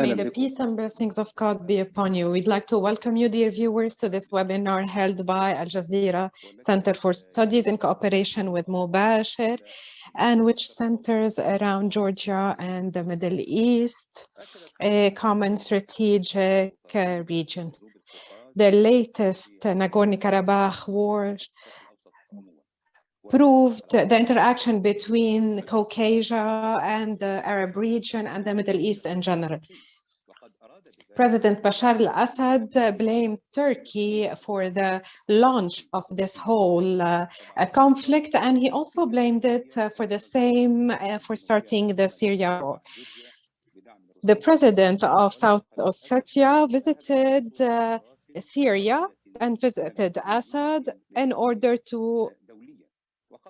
May the peace and blessings of God be upon you. We'd like to welcome you, dear viewers, to this webinar held by Al Jazeera Center for Studies in cooperation with Mubashir, and which centers around Georgia and the Middle East, a common strategic region. The latest Nagorno-Karabakh war proved the interaction between Caucasus and the Arab region and the Middle East in general. President Bashar al-Assad blamed Turkey for the launch of this whole conflict, and he also blamed it for the same for starting the Syria war. The president of South Ossetia visited Syria and visited Assad in order to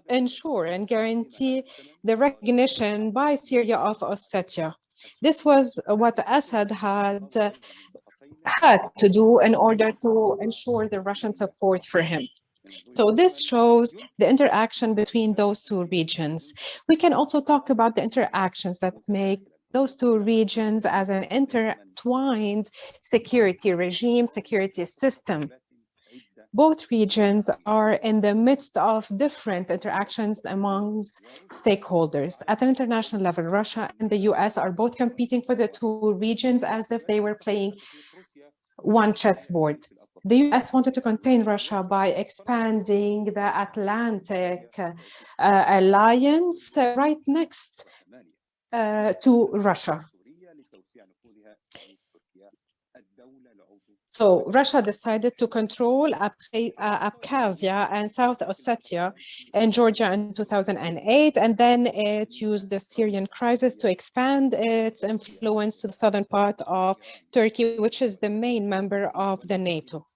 ensure and guarantee the recognition by Syria of Ossetia. This was what Assad had to do in order to ensure the Russian support for him. So this shows the interaction between those two regions. We can also talk about the interactions that make those two regions as an intertwined security regime, security system. Both regions are in the midst of different interactions amongst stakeholders. At an international level, Russia and the US are both competing for the two regions as if they were playing one chessboard. The US wanted to contain Russia by expanding the Atlantic alliance right next to Russia. So Russia decided to control Abkhazia and South Ossetia and Georgia in 2008, and then it used the Syrian crisis to expand its influence to the southern part of Turkey, which is the main member of the NATO.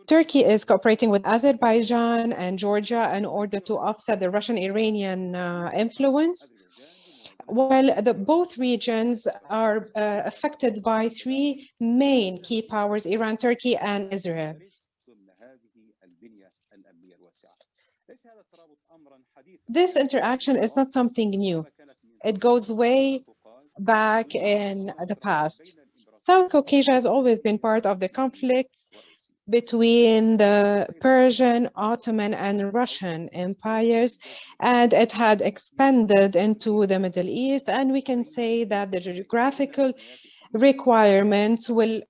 Turkey is cooperating with Azerbaijan and Georgia in order to offset the Russian-Iranian influence. Well, both regions are affected by three main key powers, Iran, Turkey, and Israel. This interaction is not something new. It goes way back in the past. South Caucasus has always been part of the conflicts between the Persian, Ottoman, and Russian empires, and it had expanded into the Middle East. And we can say that the geographical requirements will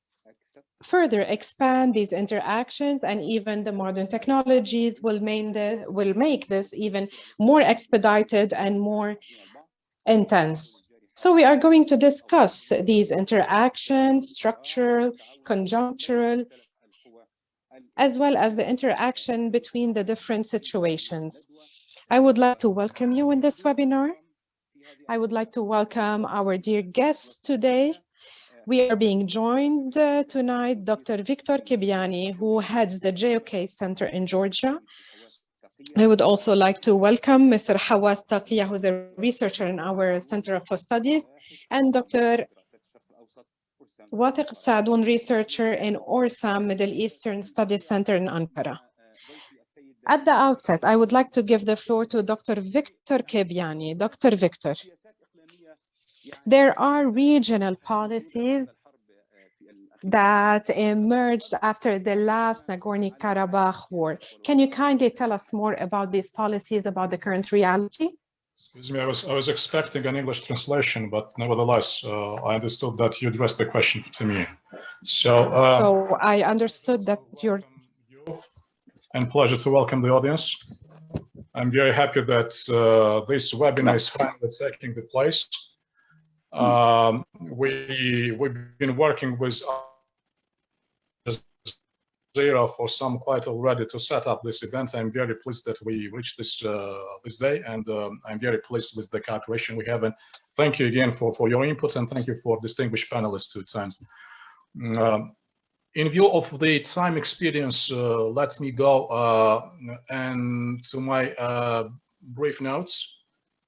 further expand these interactions, and even the modern technologies will make this even more expedited and more intense. So we are going to discuss these interactions, structural, conjunctural, as well as the interaction between the different situations. I would like to welcome you in this webinar. I would like to welcome our dear guests today. We are being joined tonight, Dr. Victor Kebiani, who heads the JOK Center in Georgia. I would also like to welcome Mr. Hawas Taqiya, who's a researcher in our Center for Studies, and Dr. Wathiq Sadoun, researcher in Orsam Middle Eastern Studies Center in Ankara. At the outset, I would like to give the floor to Dr. Victor Kebiani. Dr. Victor, there are regional policies that emerged after the last Nagorno-Karabakh war. Can you kindly tell us more about these policies, about the current reality? Excuse me, I was expecting an English translation, but nevertheless, I understood that you addressed the question to me. So I understood that you're... And pleasure to welcome the audience. I'm very happy that this webinar is finally taking the place. We've been working with Zero for some quite already to set up this event. I'm very pleased that we reached this day, and I'm very pleased with the cooperation we have. And thank you again for your input, and thank you for distinguished panelists to attend. In view of the time experience, let me go and to my brief notes,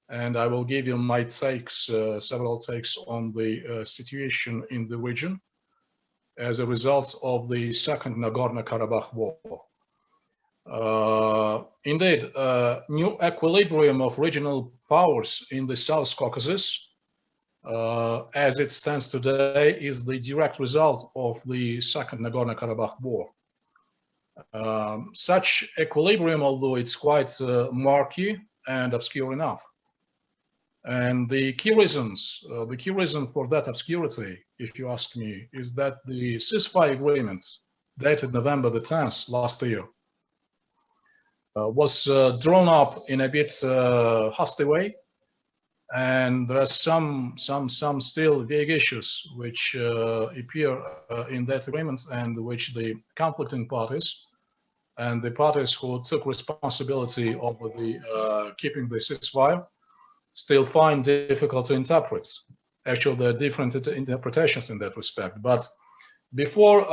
and I will give you my takes, several takes on the situation in the region as a result of the second Nagorno-Karabakh war. Indeed, new equilibrium of regional powers in the South Caucasus as it stands today, is the direct result of the Second Nagorno-Karabakh War. Such equilibrium, although it's quite murky and obscure enough. And the key reason for that obscurity, if you ask me, is that the ceasefire agreement dated November the 10th last year was drawn up in a bit hasty way, and there are some still vague issues which appear in that agreement, and which the conflicting parties and the parties who took responsibility over the keeping the ceasefire still find difficult to interpret. Actually, there are different interpretations in that respect. But before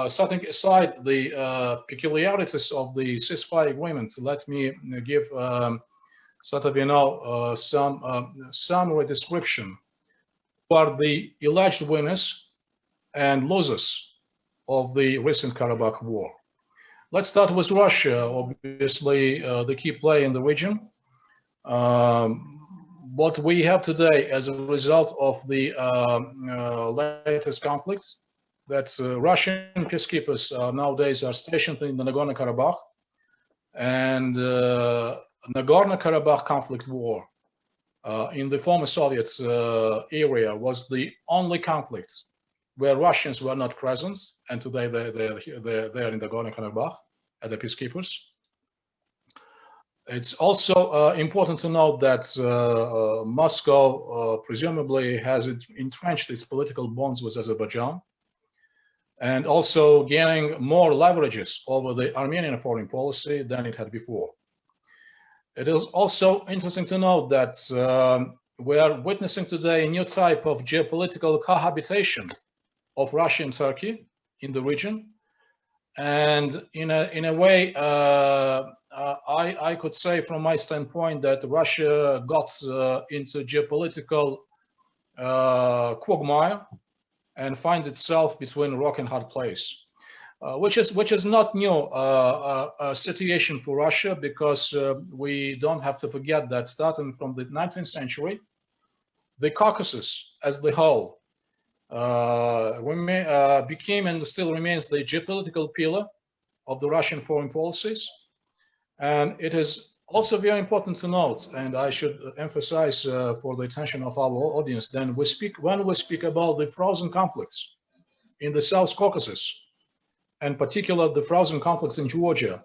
setting aside the peculiarities of the ceasefire agreement, let me give sort of, some summary description for the alleged winners and losers of the recent Karabakh war. Let's start with Russia, obviously the key player in the region. What we have today as a result of the latest conflicts, that Russian peacekeepers nowadays are stationed in the Nagorno-Karabakh, and Nagorno-Karabakh conflict war in the former Soviet area was the only conflict where Russians were not present, and today they're in Nagorno-Karabakh as the peacekeepers. It's also important to note that Moscow presumably has entrenched its political bonds with Azerbaijan, and also gaining more leverages over the Armenian foreign policy than it had before. It is also interesting to note that we are witnessing today a new type of geopolitical cohabitation of Russia and Turkey in the region, and in a way, I could say from my standpoint that Russia got into geopolitical quagmire and finds itself between a rock and hard place, which is not new a situation for Russia, because we don't have to forget that starting from the 19th century, the Caucasus as the whole became and still remains the geopolitical pillar of the Russian foreign policies. And it is also very important to note, and I should emphasize for the attention of our audience, when we speak about the frozen conflicts in the South Caucasus, and particularly the frozen conflicts in Georgia,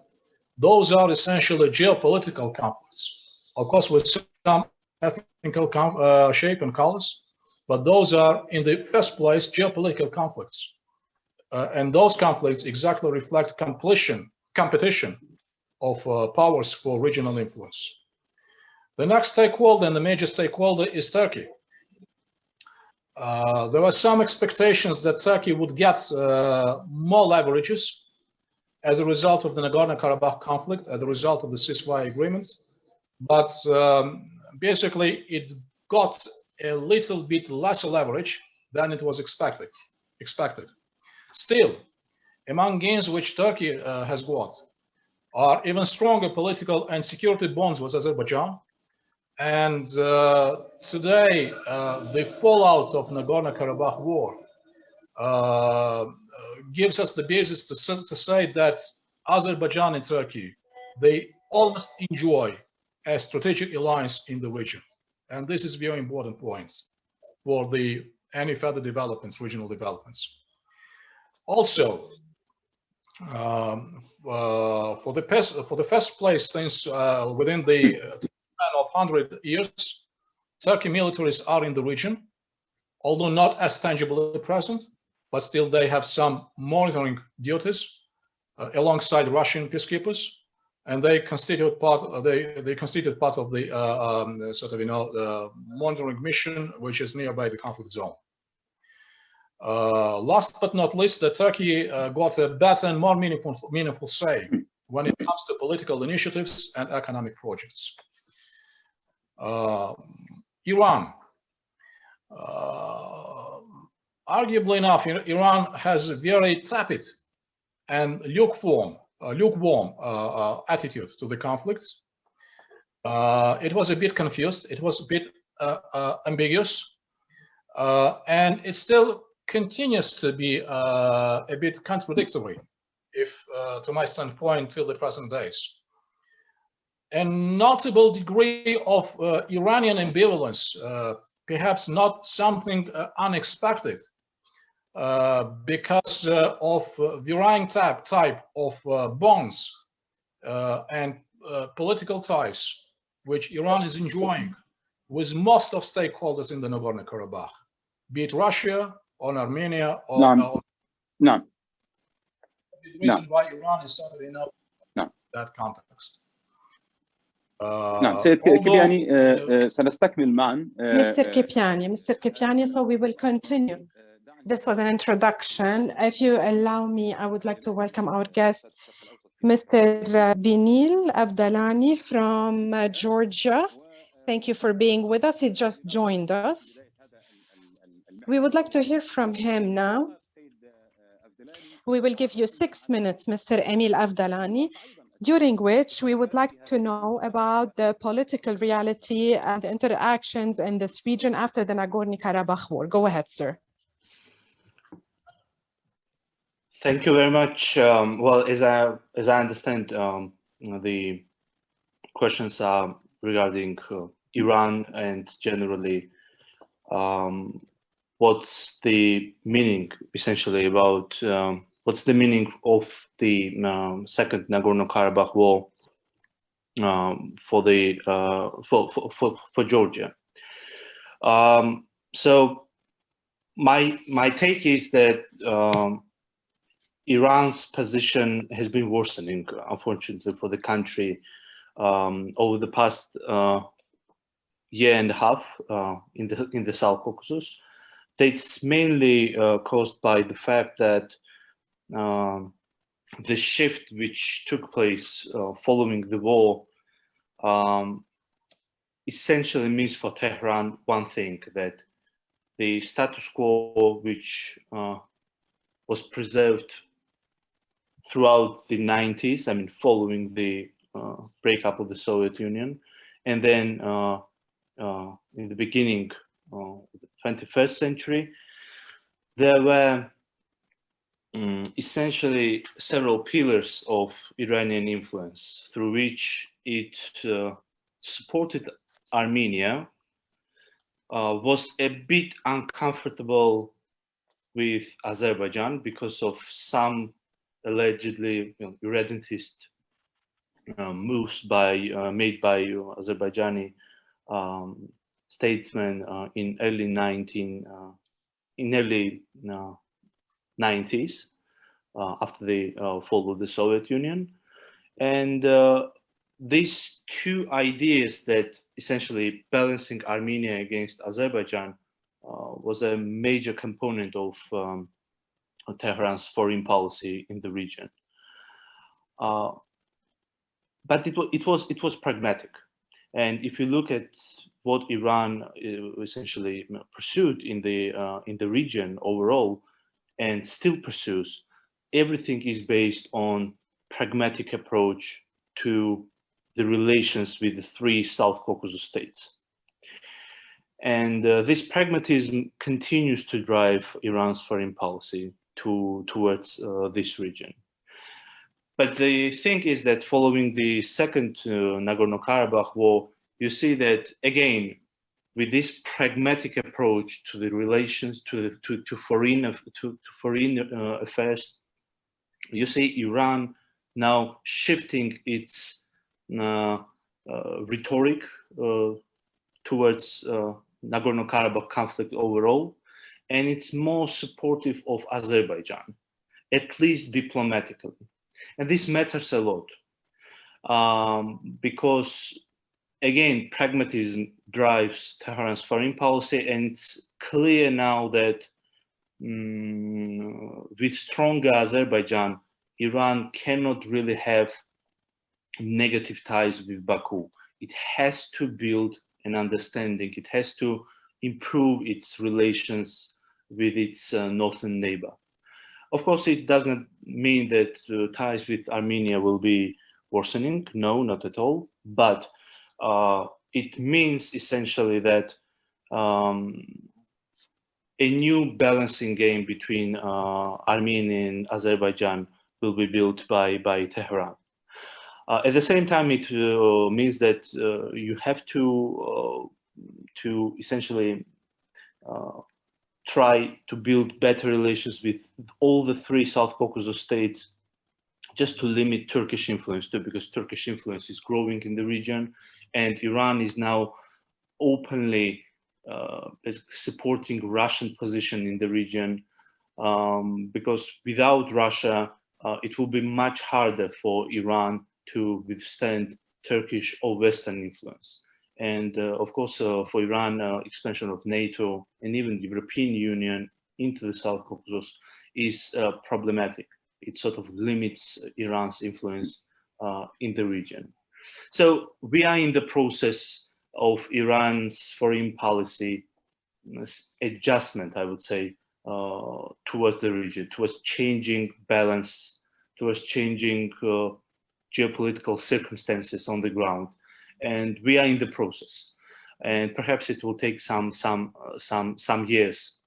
those are essentially geopolitical conflicts, of course with some ethnical shape and colors, but those are in the first place geopolitical conflicts. And those conflicts exactly reflect competition of powers for regional influence. The next stakeholder and the major stakeholder is Turkey. There were some expectations that Turkey would get more leverages as a result of the Nagorno-Karabakh conflict, as a result of the ceasefire agreements, but basically it got a little bit less leverage than it was expected. Still, among gains which Turkey has got are even stronger political and security bonds with Azerbaijan. And today, the fallout of Nagorno-Karabakh war gives us the basis to say that Azerbaijan and Turkey, they almost enjoy a strategic alliance in the region. And this is a very important point for any further developments, regional developments. Also, for the first place since within the span of 100 years, Turkey militaries are in the region, although not as tangibly present, but still they have some monitoring duties alongside Russian peacekeepers, and they constitute part of the monitoring mission which is nearby the conflict zone. Last but not least, Turkey got a better and more meaningful say when it comes to political initiatives and economic projects. Iran. Arguably enough, Iran has a very tepid and lukewarm attitude to the conflicts. It was a bit confused. It was a bit ambiguous, and it still continues to be a bit contradictory, if to my standpoint, till the present days. A notable degree of Iranian ambivalence, perhaps not something unexpected, because of varying type of bonds and political ties which Iran is enjoying with most of stakeholders in the Nagorno-Karabakh, be it Russia or Armenia or نعم نعم the reason why Iran is certainly not نعم that context. نعم سيد كيبياني سنستكمل معا. Mr. Kipiani, so we will continue. This was an introduction. If you allow me, I would like to welcome our guest, Mr. Vinil Abdalani from Georgia. Thank you for being with us. He just joined us. We would like to hear from him now. We will give you 6 minutes, Mr. Emil Avdalani, during which we would like to know about the political reality and the interactions in this region after the Nagorno-Karabakh war. Go ahead, sir. Thank you very much. Well, as I understand, the questions are regarding Iran and generally what's the meaning, essentially, about what's the meaning of the second Nagorno-Karabakh war for the for Georgia. So my take is that Iran's position has been worsening, unfortunately, for the country over the past year and a half in the South Caucasus. It's mainly caused by the fact that the shift which took place following the war essentially means for Tehran one thing, that the status quo which was preserved throughout the 90s, I mean, following the breakup of the Soviet Union, and then in the beginning of the 21st century, there were essentially several pillars of Iranian influence through which it supported Armenia, was a bit uncomfortable with Azerbaijan because of some allegedly irredentist moves made by Azerbaijani statesmen in early 90s after the fall of the Soviet Union. And these two ideas, that essentially balancing Armenia against Azerbaijan, was a major component of Tehran's foreign policy in the region. But it was pragmatic. And if you look at what Iran essentially pursued in the region overall, and still pursues, everything is based on pragmatic approach to the relations with the three South Caucasus states. And this pragmatism continues to drive Iran's foreign policy towards this region. But the thing is that following the second Nagorno-Karabakh war, you see that again, with this pragmatic approach to the relations to foreign affairs, you see Iran now shifting its rhetoric towards Nagorno-Karabakh conflict overall, and it's more supportive of Azerbaijan, at least diplomatically. And this matters a lot because, again, pragmatism drives Tehran's foreign policy, and it's clear now that with stronger Azerbaijan, Iran cannot really have negative ties with Baku. It has to build an understanding. It has to improve its relations with its northern neighbor. Of course, it doesn't mean that ties with Armenia will be worsening. No, not at all. But it means essentially that a new balancing game between Armenia and Azerbaijan will be built by Tehran. At the same time, it means that you have to essentially try to build better relations with all the three South Caucasus states, just to limit Turkish influence too, because Turkish influence is growing in the region, and Iran is now openly supporting Russian position in the region, because without Russia, it will be much harder for Iran to withstand Turkish or Western influence. And of course, for Iran, expansion of NATO and even the European Union into the South Caucasus is problematic. It sort of limits Iran's influence in the region. So we are in the process of Iran's foreign policy adjustment, I would say, towards the region, towards changing balance, towards changing geopolitical circumstances on the ground, and we are in the process. And perhaps it will take some years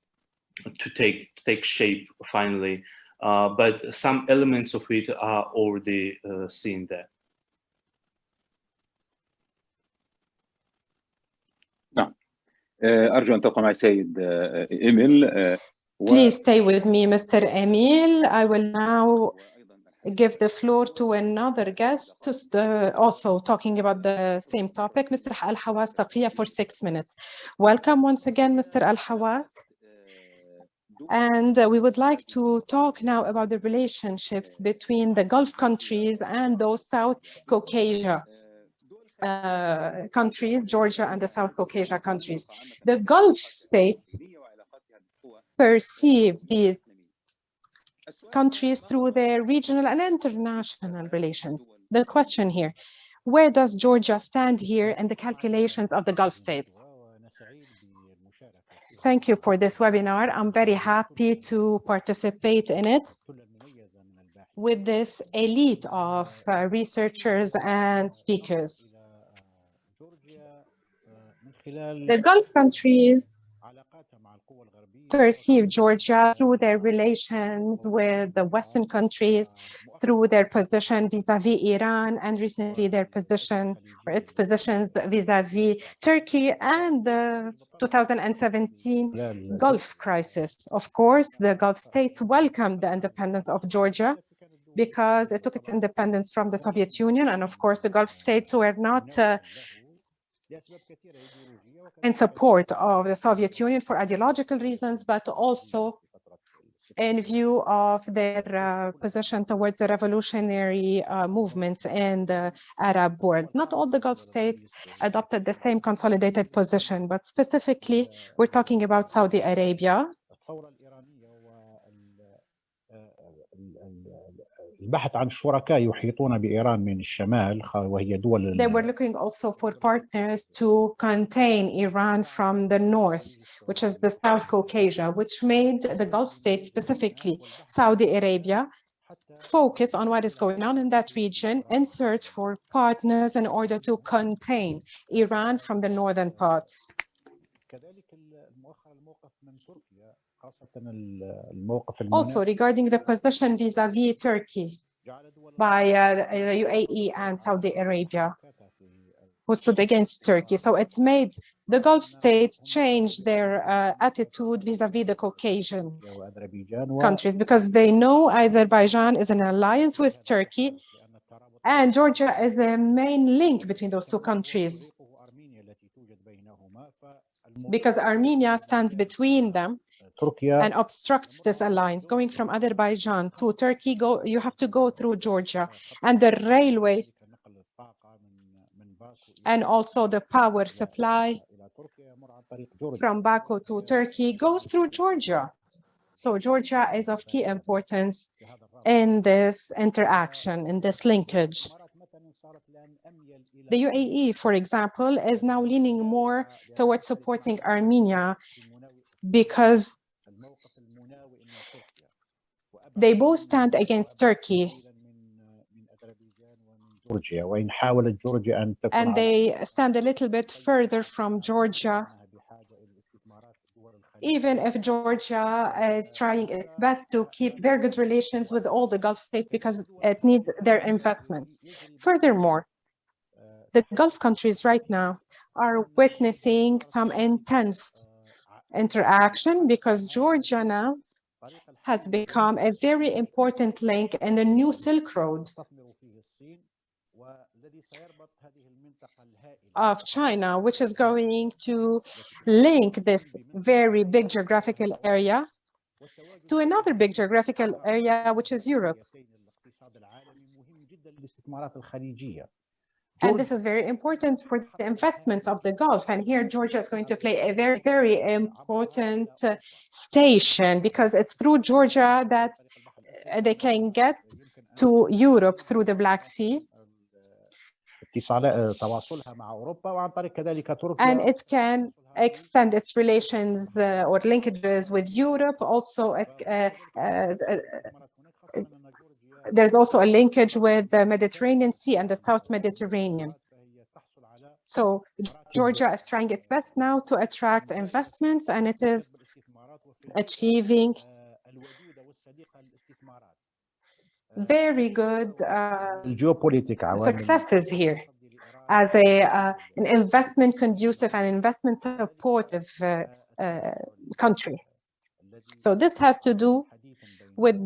to take shape finally, but some elements of it are already seen there. أرجو أن تبقى معي سيد إيميل. Please stay with me, Mr. Emil. I will now give the floor to another guest, also talking about the same topic, Mr. Al-Hawas Taqiya, for 6 minutes. Welcome once again, Mr. Al-Hawas. And we would like to talk now about the relationships between the Gulf countries and those South Caucasia countries, Georgia and the South Caucasia countries. The Gulf states perceive these countries through their regional and international relations. The question here, where does Georgia stand here in the calculations of the Gulf states? Thank you for this webinar. I'm very happy to participate in it with this elite of researchers and speakers. The Gulf countries perceive Georgia through their relations with the Western countries, through their position vis-a-vis Iran, and recently their position, or its positions vis-a-vis Turkey and the 2017 Gulf crisis. Of course, the Gulf states welcomed the independence of Georgia because it took its independence from the Soviet Union, and of course the Gulf states were not in support of the Soviet Union for ideological reasons, but also in view of their position towards the revolutionary movements in the Arab world. Not all the Gulf states adopted the same consolidated position, but specifically, we're talking about Saudi Arabia. البحث عن شركاء يحيطون بإيران من الشمال وهي دول. They were looking also for partners to contain Iran from the north, which is the South Caucasia, which made the Gulf states, specifically Saudi Arabia, focus on what is going on in that region and search for partners in order to contain Iran from the northern parts. Also, regarding the position vis-a-vis Turkey by UAE and Saudi Arabia, who stood against Turkey. So it made the Gulf states change their attitude vis-a-vis the Caucasian countries, because they know Azerbaijan is in alliance with Turkey, and Georgia is the main link between those two countries, because Armenia stands between them and obstructs this alliance. Going from Azerbaijan to Turkey, you have to go through Georgia, and the railway and also the power supply from Baku to Turkey goes through Georgia. So Georgia is of key importance in this interaction, in this linkage. The UAE, for example, is now leaning more towards supporting Armenia because they both stand against Turkey, and they stand a little bit further from Georgia even if Georgia is trying its best to keep very good relations with all the Gulf states because it needs their investments. Furthermore, the Gulf countries right now are witnessing some intense interaction because Georgia now has become a very important link in the new Silk Road of China, which is going to link this very big geographical area to another big geographical area, which is Europe. And this is very important for the investments of the Gulf. And here, Georgia is going to play a very, very important station because it's through Georgia that they can get to Europe through the Black Sea. تواصلها مع أوروبا وعن طريق كذلك تركيا. And it can extend its relations or linkages with Europe. Also, there's also a linkage with the Mediterranean Sea and the South Mediterranean. So Georgia is trying its best now to attract investments, and it is achieving very good successes here as an investment conducive and investment supportive country. So this has to do with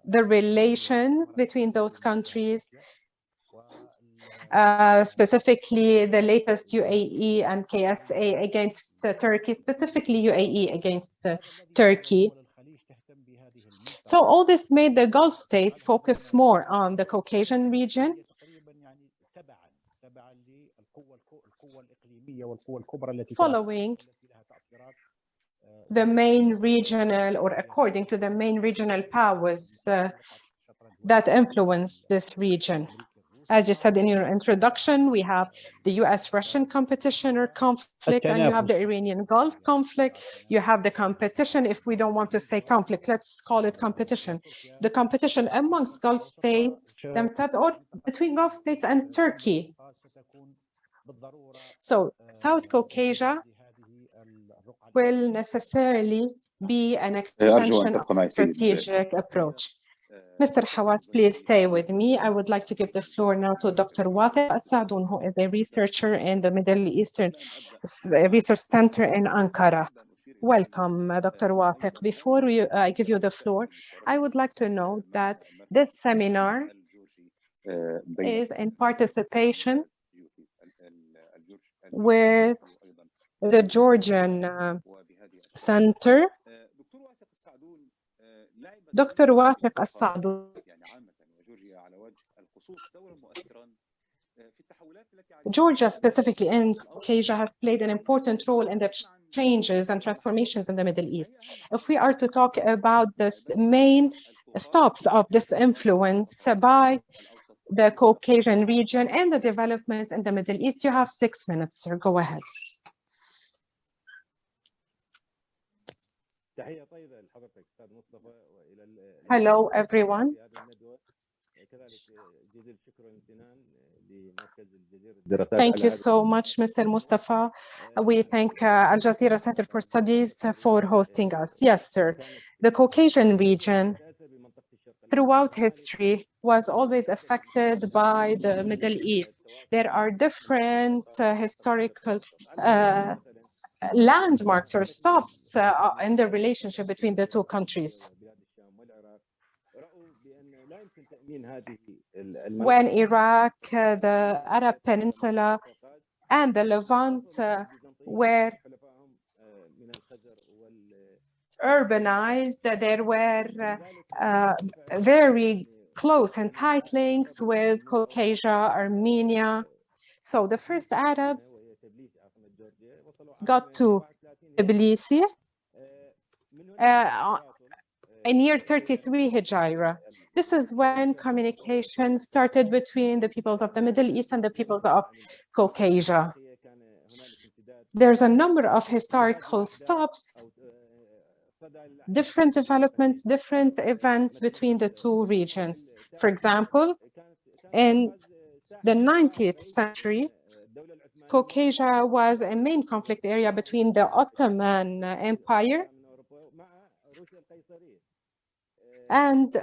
the relation between those countries, specifically the latest UAE and KSA against Turkey, specifically UAE against Turkey. So all this made the Gulf states focus more on the Caucasian region, following the main regional, or according to the main regional powers that influence this region. As you said in your introduction, we have the US-Russian competition or conflict, and you have the Iranian Gulf conflict. You have the competition, if we don't want to say conflict, let's call it competition. The competition amongst Gulf states themselves, or between Gulf states and Turkey. So South Caucasus will necessarily be an extension of a strategic approach. Mr. Hawass, please stay with me. I would like to give the floor now to Dr. Wathiq Assadoun, who is a researcher in the Middle Eastern Research Center in Ankara. Welcome, Dr. Wathiq. Before I give you the floor, I would like to note that this seminar is in participation with the Georgian Center. Dr. Wathiq Assadoun, Georgia specifically in Caucasus has played an important role in the changes and transformations in the Middle East. If we are to talk about the main stops of this influence by the Caucasian region and the development in the Middle East, you have 6 minutes, sir. Go ahead. Hello, everyone. Thank you so much, Mr. Mustafa. We thank Al Jazeera Center for Studies for hosting us. Yes, sir. The Caucasian region throughout history was always affected by the Middle East. There are different historical landmarks or stops in the relationship between the two countries. When Iraq, the Arab Peninsula, and the Levant were urbanized, there were very close and tight links with Caucasus, Armenia. So the first Arabs got to Tbilisi in year 33 Hijra. This is when communication started between the peoples of the Middle East and the peoples of Caucasus. There's a number of historical stops, different developments, different events between the two regions. For example, in the 19th century, Caucasus was a main conflict area between the Ottoman Empire and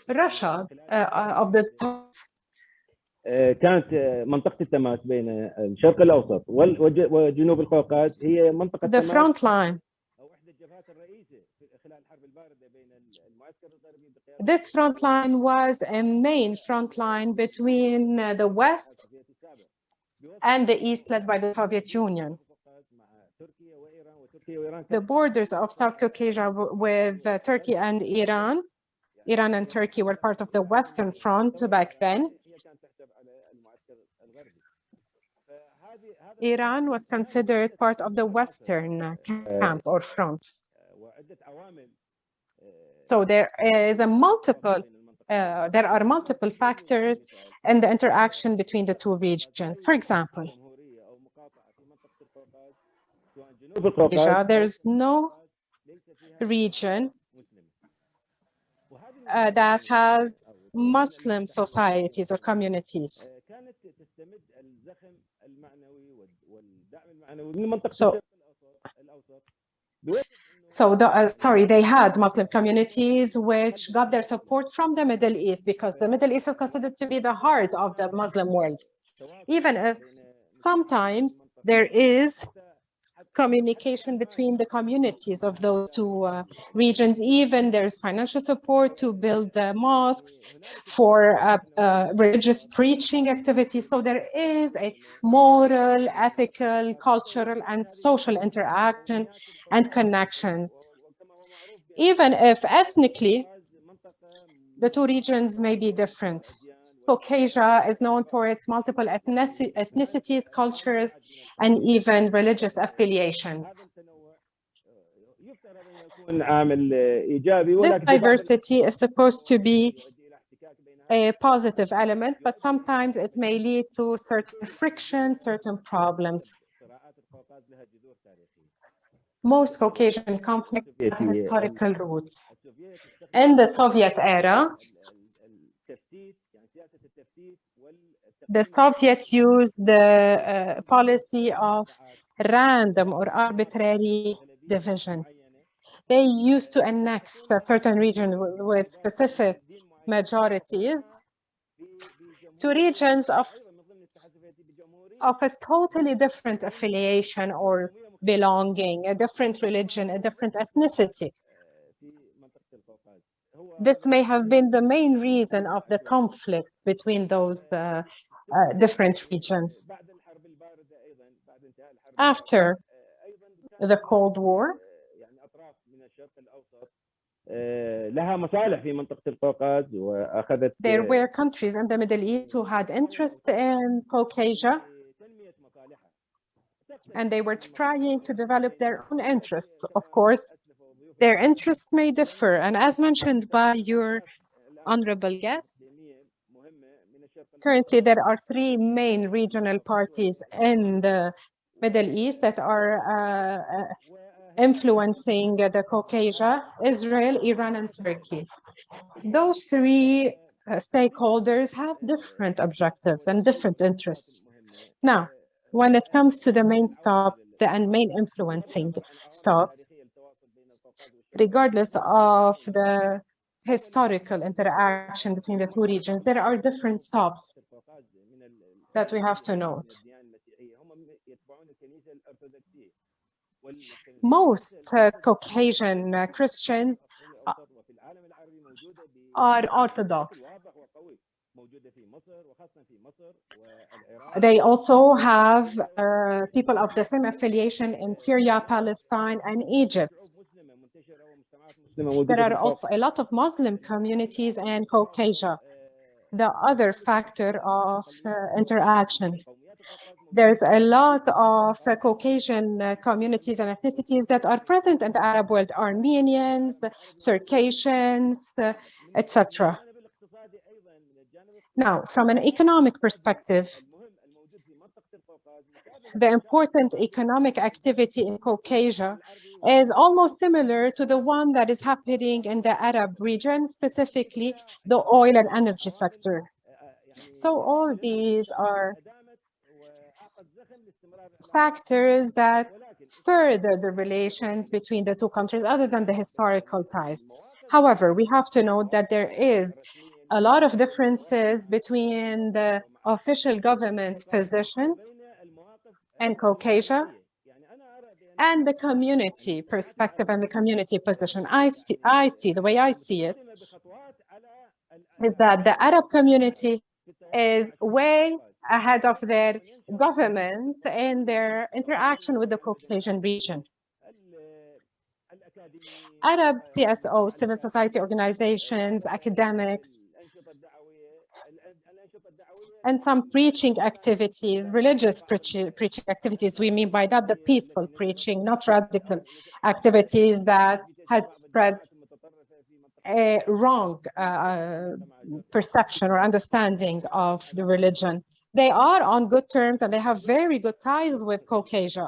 Russia of the time. كانت منطقة التماس بين الشرق الأوسط وجنوب القوقاز هي منطقة The تماس front line. أو إحدى الجبهات الرئيسية خلال الحرب الباردة بين المعسكر الغربي بقيادة This front line was a main front line between the West and the East, led by the Soviet Union. The borders of South Caucasus with Turkey and Iran and Turkey were part of the Western Front back then. Iran was considered part of the Western camp or front. So there are multiple factors in the interaction between the two regions. For example, Asia, there's no region that has Muslim societies or communities. They had Muslim communities which got their support from the Middle East, because the Middle East is considered to be the heart of the Muslim world. Even if sometimes there is communication between the communities of those two regions, even there's financial support to build mosques for religious preaching activities. So there is a moral, ethical, cultural, and social interaction and connections. Even if ethnically, the two regions may be different. Caucasus is known for its multiple ethnicities, cultures, and even religious affiliations. This diversity is supposed to be a positive element, but sometimes it may lead to certain friction, certain problems. Most Caucasian conflicts have historical roots. In the Soviet era, the Soviets used the policy of random or arbitrary divisions. They used to annex a certain region with specific majorities to regions of a totally different affiliation or belonging, a different religion, a different ethnicity. This may have been the main reason of the conflicts between those different regions. After the Cold War, there were countries in the Middle East who had interest in Caucasus, and they were trying to develop their own interests. Of course, their interests may differ, and as mentioned by your honorable guest, currently there are three main regional parties in the Middle East that are influencing the Caucasus: Israel, Iran, and Turkey. Those three stakeholders have different objectives and different interests. Now, when it comes to the main stops and main influencing stops, regardless of the historical interaction between the two regions, there are different stops that we have to note. Most Caucasian Christians are Orthodox. They also have people of the same affiliation in Syria, Palestine, and Egypt. There are also a lot of Muslim communities in Caucasus, the other factor of interaction. There's a lot of Caucasian communities and ethnicities that are present in the Arab world: Armenians, Circassians, etc. Now, from an economic perspective, the important economic activity in Caucasus is almost similar to the one that is happening in the Arab region, specifically the oil and energy sector. So all these are factors that further the relations between the two countries other than the historical ties. However, we have to note that there is a lot of differences between the official government positions in Caucasus and the community perspective and the community position. I see, the way I see it, is that the Arab community is way ahead of their government in their interaction with the Caucasian region. Arab CSOs, civil society organizations, academics, and some preaching activities, religious preaching activities. We mean by that the peaceful preaching, not radical activities that had spread a wrong perception or understanding of the religion. They are on good terms and they have very good ties with Caucasus.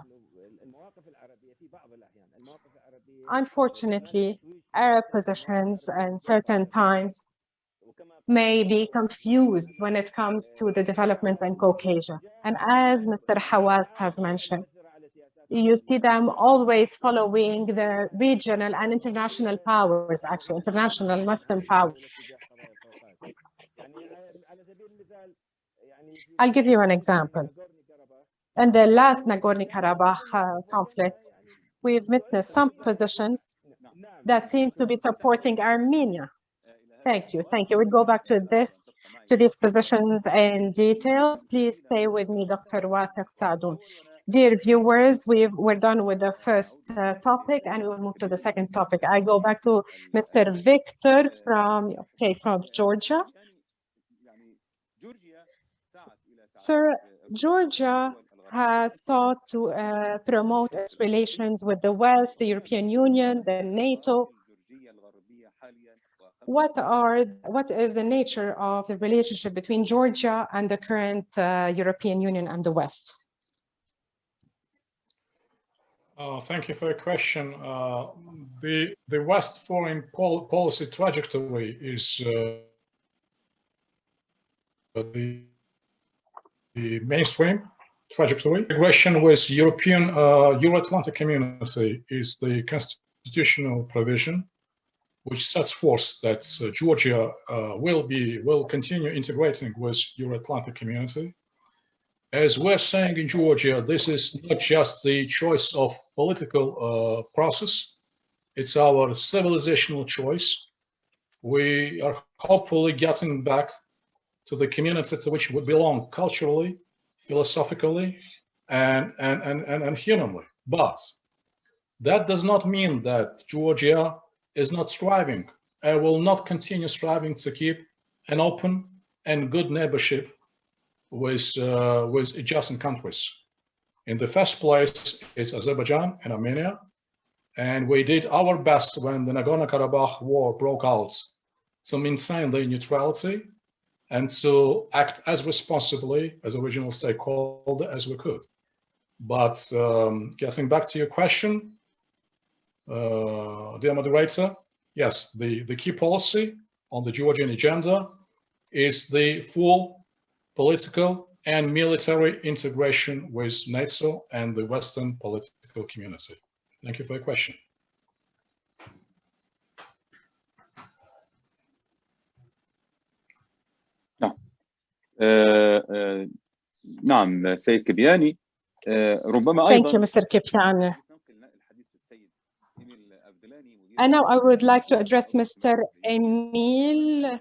Unfortunately, Arab positions and certain times may be confused when it comes to the developments in Caucasus. And as Mr. Hawass has mentioned, you see them always following the regional and international powers, actually, international Muslim powers. I'll give you an example. In the last Nagorno-Karabakh conflict, we've witnessed some positions that seem to be supporting Armenia. Thank you. We'll go back to these positions in details. Please stay with me, Dr. Wathaq Sadoun. Dear viewers, we're done with the first topic and we will move to the second topic. I go back to Mr. Victor from Georgia. Sir, Georgia has sought to promote its relations with the West, the European Union, the NATO. What is the nature of the relationship between Georgia and the current European Union and the West? Thank you for your question. The West foreign policy trajectory is the mainstream trajectory. Integration with European Euro-Atlantic community is the constitutional provision which sets forth that Georgia will continue integrating with Euro-Atlantic community. As we're saying in Georgia, this is not just the choice of political process, it's our civilizational choice. We are hopefully getting back to the community to which we belong culturally, philosophically, and humanly. But that does not mean that Georgia is not striving. I will not continue striving to keep an open and good neighborship with adjacent countries. In the first place, it's Azerbaijan and Armenia, and we did our best when the Nagorno-Karabakh war broke out to maintain the neutrality and to act as responsibly as a regional stakeholder as we could. But getting back to your question, dear moderator, yes, the key policy on the Georgian agenda is the full political and military integration with NATO and the Western political community. Thank you for your question. نعم سيد كبياني ربما Thank you, Mr. Kipiani. And now I would like to address Mr. Emil.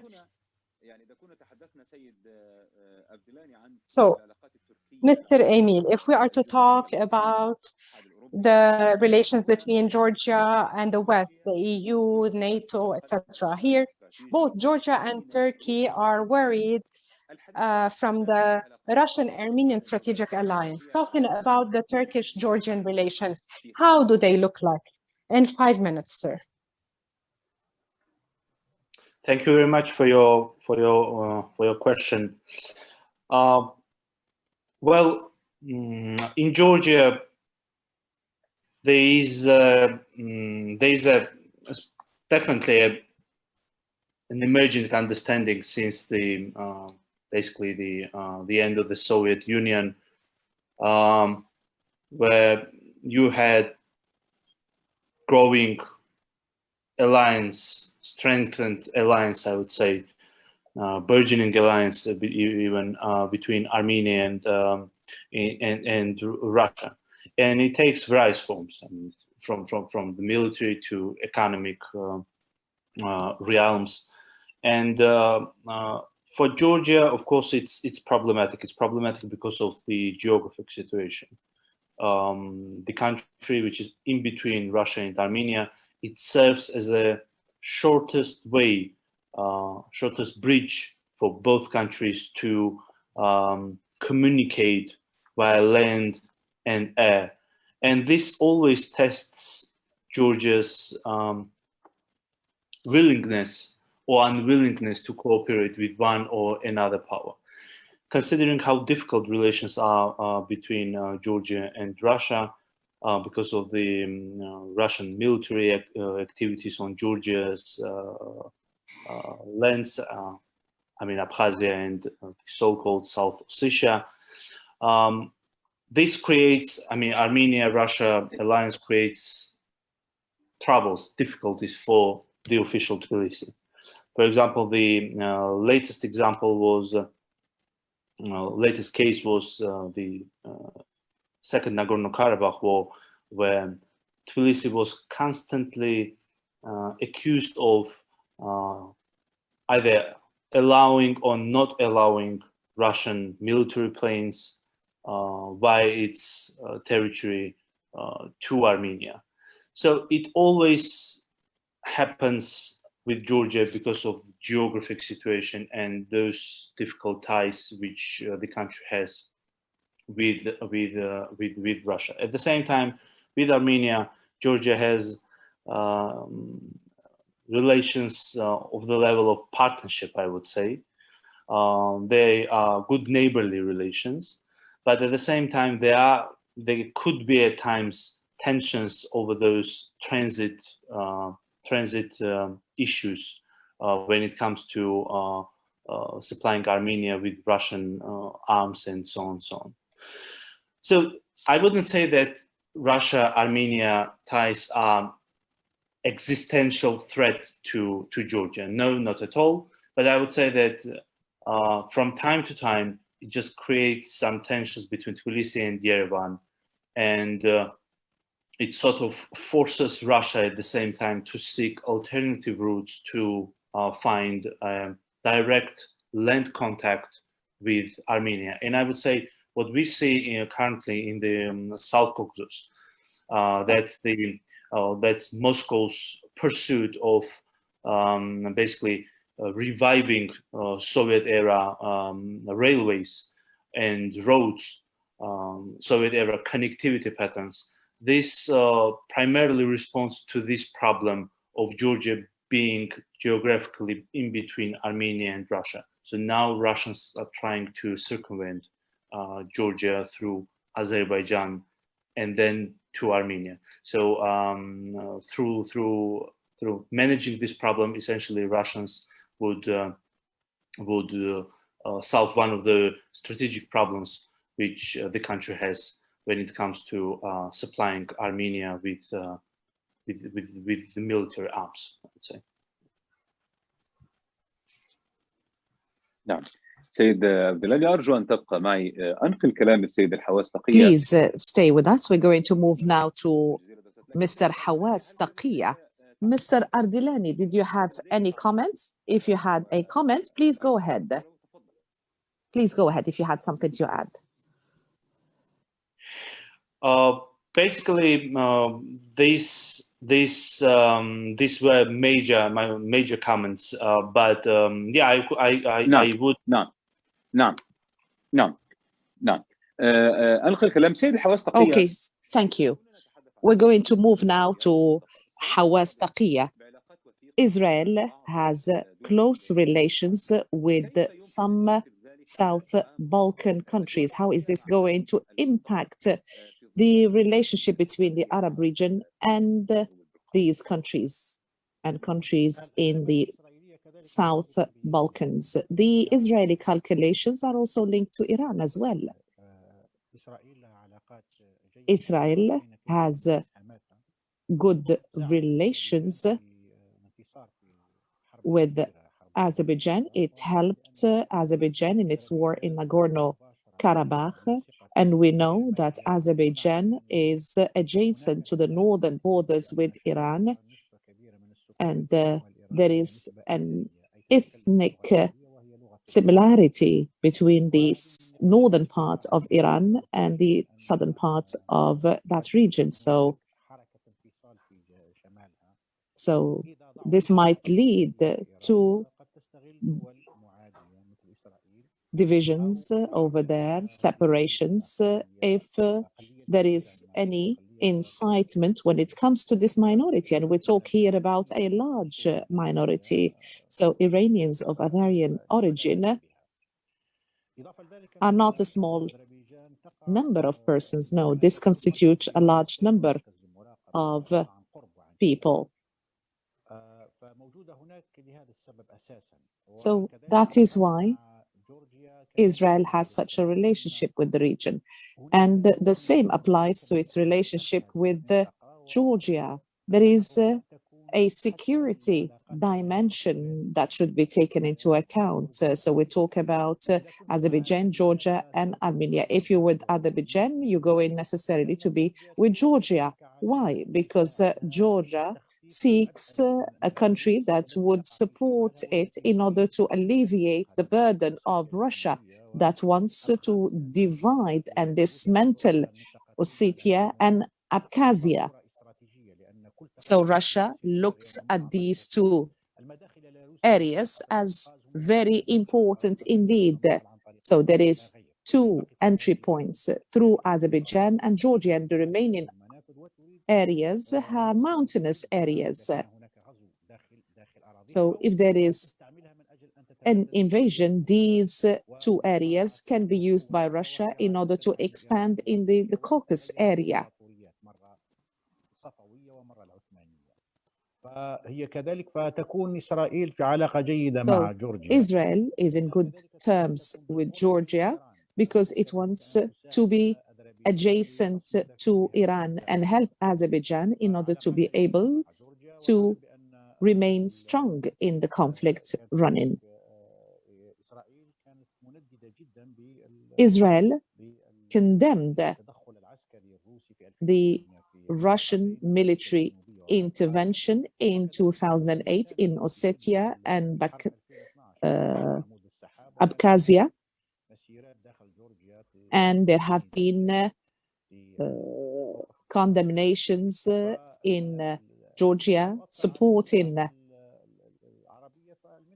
So, Mr. Emil, if we are to talk about the relations between Georgia and the West, the EU, NATO, etc., here, both Georgia and Turkey are worried from the Russian-Armenian strategic alliance. Talking about the Turkish-Georgian relations, how do they look like? In 5 minutes, sir. Thank you very much for your question. Well, in Georgia, there is definitely an emergent understanding since basically the end of the Soviet Union. where you had growing alliance, strengthened alliance, I would say, burgeoning alliance even between Armenia and Russia, and it takes various forms. I mean, from the military to economic realms, and for Georgia, of course, it's problematic. It's problematic because of the geographic situation. The country, which is in between Russia and Armenia, it serves as a shortest way, shortest bridge for both countries to communicate via land and air. And this always tests Georgia's willingness or unwillingness to cooperate with one or another power. Considering how difficult relations are between Georgia and Russia because of the Russian military activities on Georgia's lands, I mean Abkhazia and the so-called South Ossetia. This creates, I mean, Armenia-Russia alliance creates troubles, difficulties for the official Tbilisi. For example, the latest example was latest case was the second Nagorno-Karabakh war, where Tbilisi was constantly accused of either allowing or not allowing Russian military planes via its territory to Armenia. So it always happens with Georgia because of geographic situation and those difficult ties which the country has with Russia. At the same time, with Armenia, Georgia has relations of the level of partnership, I would say. They are good neighborly relations, but at the same time, there could be at times tensions over those transit issues when it comes to supplying Armenia with Russian arms and so on and so on. So I wouldn't say that Russia-Armenia ties are existential threat to Georgia. No, not at all. But I would say that from time to time, it just creates some tensions between Tbilisi and Yerevan. And it sort of forces Russia at the same time to seek alternative routes to find direct land contact with Armenia. And I would say what we see currently in the South Caucasus, that's Moscow's pursuit of basically reviving Soviet era railways and roads, Soviet era connectivity patterns. This primarily responds to this problem of Georgia being geographically in between Armenia and Russia. So now Russians are trying to circumvent Georgia through Azerbaijan and then to Armenia. So through managing this problem, essentially Russians would solve one of the strategic problems which the country has when it comes to supplying Armenia with the military arms, I would say. نعم. سيد عبد الله أرجو أن تبقى معي أنقل كلام السيد الحواس تقية. Please stay with us. We're going to move now to Mr. Hawas Taqiyya. Mr. Ardilani, did you have any comments? If you had a comment, please go ahead. Please go ahead if you had something to add. Basically, these were my major comments. But yeah, I would. نعم. أنقل كلام سيد الحواس تقية. Okay, thank you. We're going to move now to Hawas Taqiyya. Israel has close relations with some South Balkan countries. How is this going to impact the relationship between the Arab region and these countries and countries in the South Balkans? The Israeli calculations are also linked to Iran as well. Israel has good relations with Azerbaijan. It helped Azerbaijan in its war in Nagorno-Karabakh. And we know that Azerbaijan is adjacent to the northern borders with Iran. And there is an ethnic similarity between the northern part of Iran and the southern part of that region. So this might lead to divisions over there, separations, if there is any incitement when it comes to this minority. And we talk here about a large minority. So Iranians of Azerian origin are not a small number of persons. No, this constitutes a large number of people. So that is why Israel has such a relationship with the region. And the same applies to its relationship with Georgia. There is a security dimension that should be taken into account. So we talk about Azerbaijan, Georgia, and Armenia. If you're with Azerbaijan, you go in necessarily to be with Georgia. Why? Because Georgia seeks a country that would support it in order to alleviate the burden of Russia that wants to divide and dismantle Ossetia and Abkhazia. So Russia looks at these two areas as very important indeed. So there is two entry points through Azerbaijan and Georgia, and the remaining areas are mountainous areas. So if there is an invasion, these two areas can be used by Russia in order to expand in the Caucasus area. Israel is in good terms with Georgia because it wants to be adjacent to Iran and help Azerbaijan in order to be able to remain strong in the conflict running. Israel condemned the Russian military intervention in 2008 in Ossetia and Abkhazia. And there have been condemnations in Georgia supporting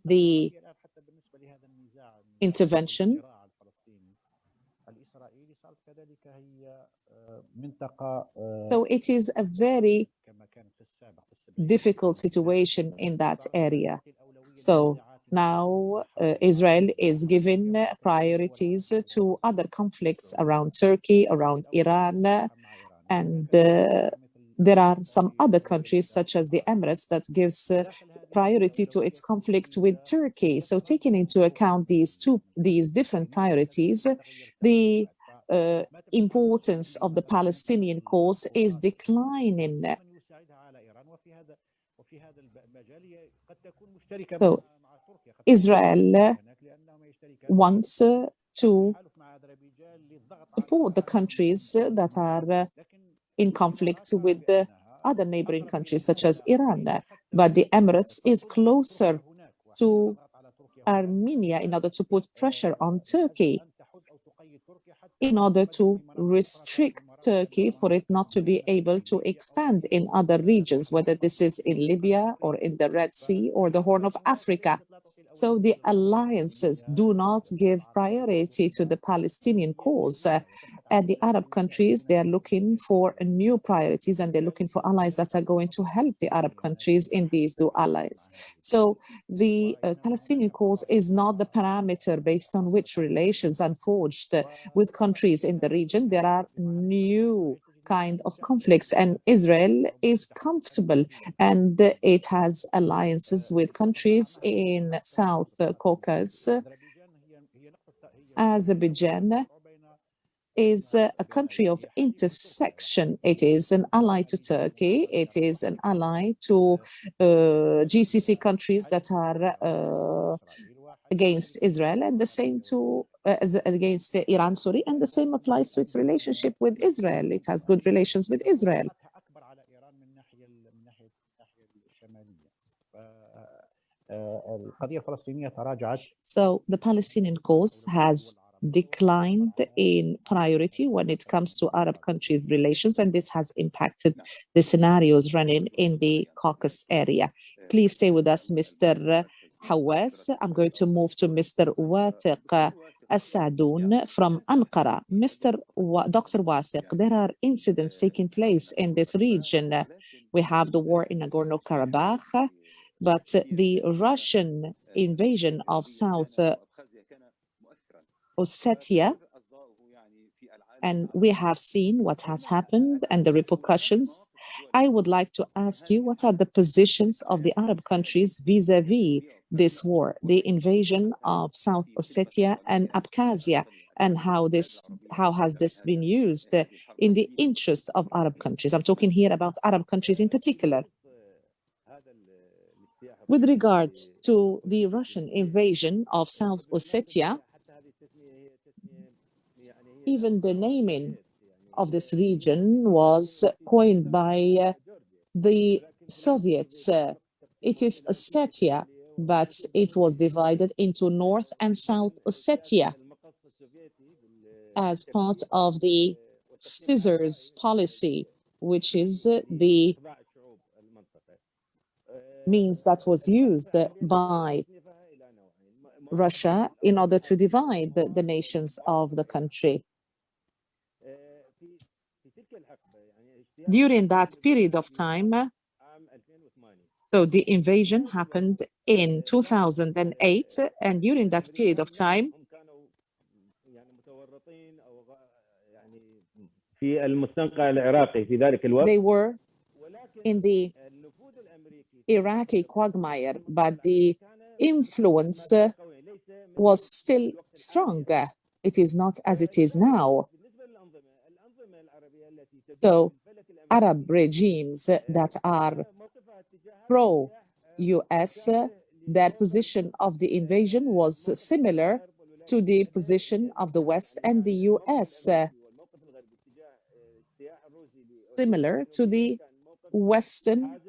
the intervention. So it is a very difficult situation in that area. So now Israel is giving priorities to other conflicts around Turkey, around Iran, and there are some other countries such as the Emirates that gives priority to its conflict with Turkey. So taking into account these different priorities, the importance of the Palestinian cause is declining. So Israel wants to support the countries that are in conflict with the other neighboring countries such as Iran. But the Emirates is closer to Armenia in order to put pressure on Turkey, in order to restrict Turkey for it not to be able to expand in other regions, whether this is in Libya or in the Red Sea or the Horn of Africa. So the alliances do not give priority to the Palestinian cause. And the Arab countries, they are looking for new priorities, and they're looking for allies that are going to help the Arab countries in these new allies. So the Palestinian cause is not the parameter based on which relations are forged with countries in the region. There are new kind of conflicts, and Israel is comfortable, and it has alliances with countries in South Caucasus. Azerbaijan is a country of intersection. It is an ally to Turkey. It is an ally to GCC countries that are against Israel, and the same against Iran, sorry, and the same applies to its relationship with Israel. It has good relations with Israel. So the Palestinian cause has declined in priority when it comes to Arab countries' relations, and this has impacted the scenarios running in the Caucasus area. Please stay with us, Mr. Hawass. I'm going to move to Mr. Wathiq Assadoun from Ankara. Dr. Wathiq, there are incidents taking place in this region. We have the war in Nagorno-Karabakh, but the Russian invasion of South Ossetia, and we have seen what has happened and the repercussions. I would like to ask you, what are the positions of the Arab countries vis-a-vis this war, the invasion of South Ossetia and Abkhazia, and how has this been used in the interests of Arab countries? I'm talking here about Arab countries in particular. With regard to the Russian invasion of South Ossetia, even the naming of this region was coined by the Soviets. It is Ossetia, but it was divided into North and South Ossetia as part of the scissors policy, which is the means that was used by Russia in order to divide the nations of the country. During that period of time, so the invasion happened in 2008, and during that period of time, they were in the Iraqi quagmire, but the influence was still strong. It is not as it is now. So Arab regimes that are pro-US, their position of the invasion was similar to the position of the West and the US, similar to the Western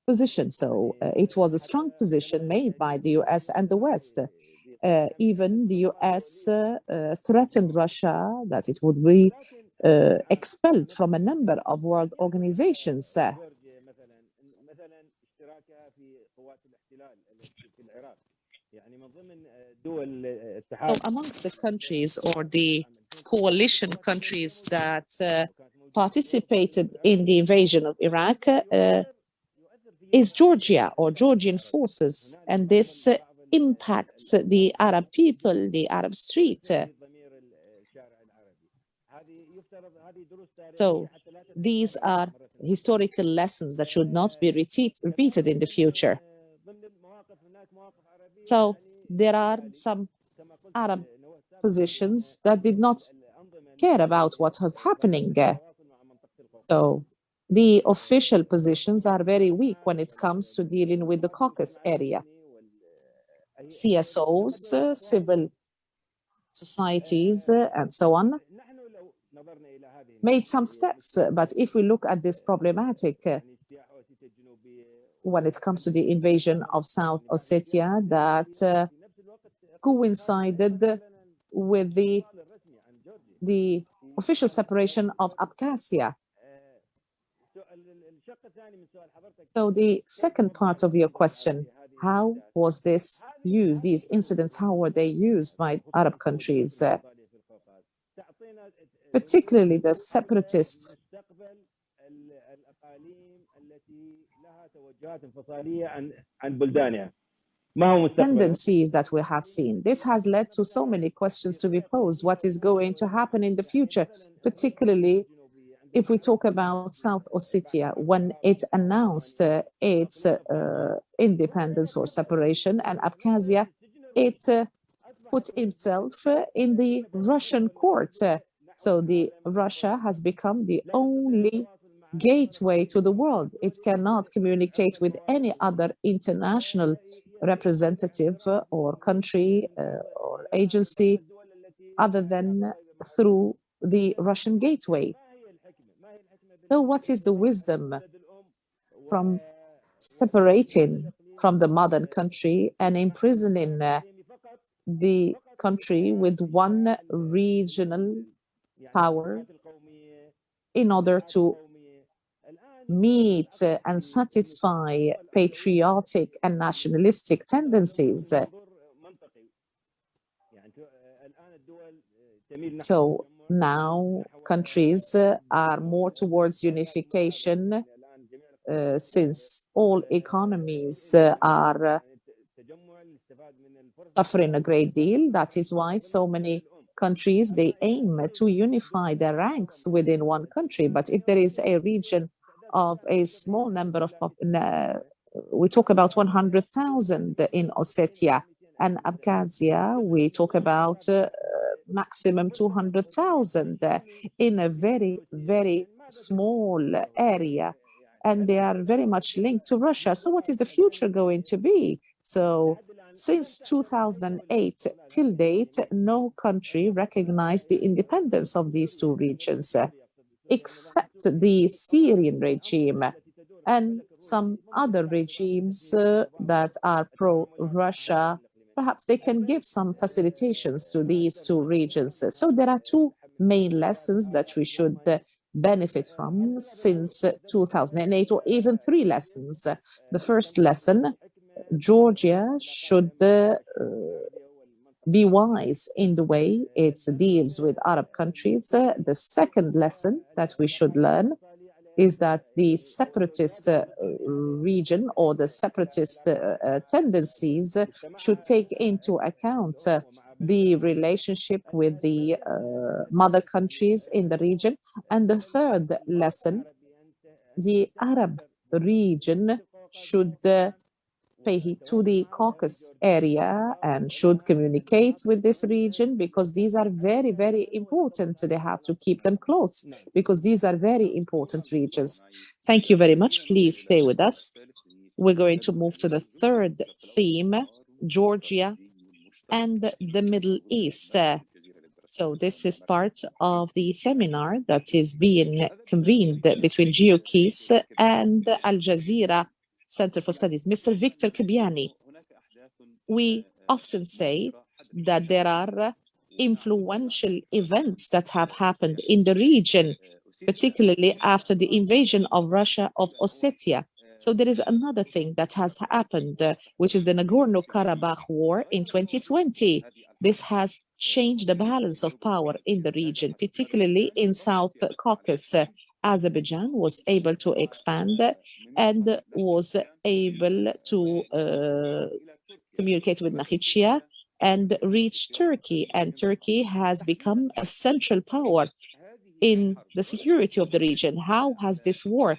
position. So it was a strong position made by the US and the West. Even the US threatened Russia that it would be expelled from a number of world organizations. So amongst the countries or the coalition countries that participated in the invasion of Iraq is Georgia or Georgian forces, and this impacts the Arab people, the Arab street. So these are historical lessons that should not be repeated in the future. So there are some Arab positions that did not care about what was happening. So the official positions are very weak when it comes to dealing with the Caucasus area. CSOs, civil societies, and so on, made some steps. But if we look at this problematic when it comes to the invasion of South Ossetia, that coincided with the official separation of Abkhazia. So the second part of your question, how was this used, these incidents, how were they used by Arab countries, particularly the separatists tendencies that we have seen? This has led to so many questions to be posed. What is going to happen in the future, particularly if we talk about South Ossetia, when it announced its independence or separation, and Abkhazia, it put himself in the Russian court. So Russia has become the only gateway to the world. It cannot communicate with any other international representative or country or agency other than through the Russian gateway. So what is the wisdom from separating from the mother country and imprisoning the country with one regional power in order to meet and satisfy patriotic and nationalistic tendencies? So now countries are more towards unification since all economies are suffering a great deal. That is why so many countries, they aim to unify their ranks within one country. But if there is a region of a small number of, we talk about 100,000 in Ossetia, and Abkhazia, we talk about maximum 200,000 in a very, very small area. And they are very much linked to Russia. So what is the future going to be? So since 2008 till date, no country recognized the independence of these two regions, except the Syrian regime and some other regimes that are pro-Russia. Perhaps they can give some facilitations to these two regions. So there are two main lessons that we should benefit from since 2008, or even three lessons. The first lesson, Georgia should be wise in the way it deals with Arab countries. The second lesson that we should learn is that the separatist region or the separatist tendencies should take into account the relationship with the mother countries in the region. And the third lesson, the Arab region should pay heed to the Caucasus area and should communicate with this region, because these are very, very important. They have to keep them close because these are very important regions. Thank you very much. Please stay with us. We're going to move to the third theme, Georgia and the Middle East. So this is part of the seminar that is being convened between GeoKeys and Al Jazeera Center for Studies. Mr. Victor Kibiani, we often say that there are influential events that have happened in the region, particularly after the invasion of Russia of Ossetia. So there is another thing that has happened, which is the Nagorno-Karabakh war in 2020. This has changed the balance of power in the region, particularly in South Caucasus. Azerbaijan was able to expand and was able to communicate with Nakhichevan and reach Turkey. And Turkey has become a central power in the security of the region. How has this war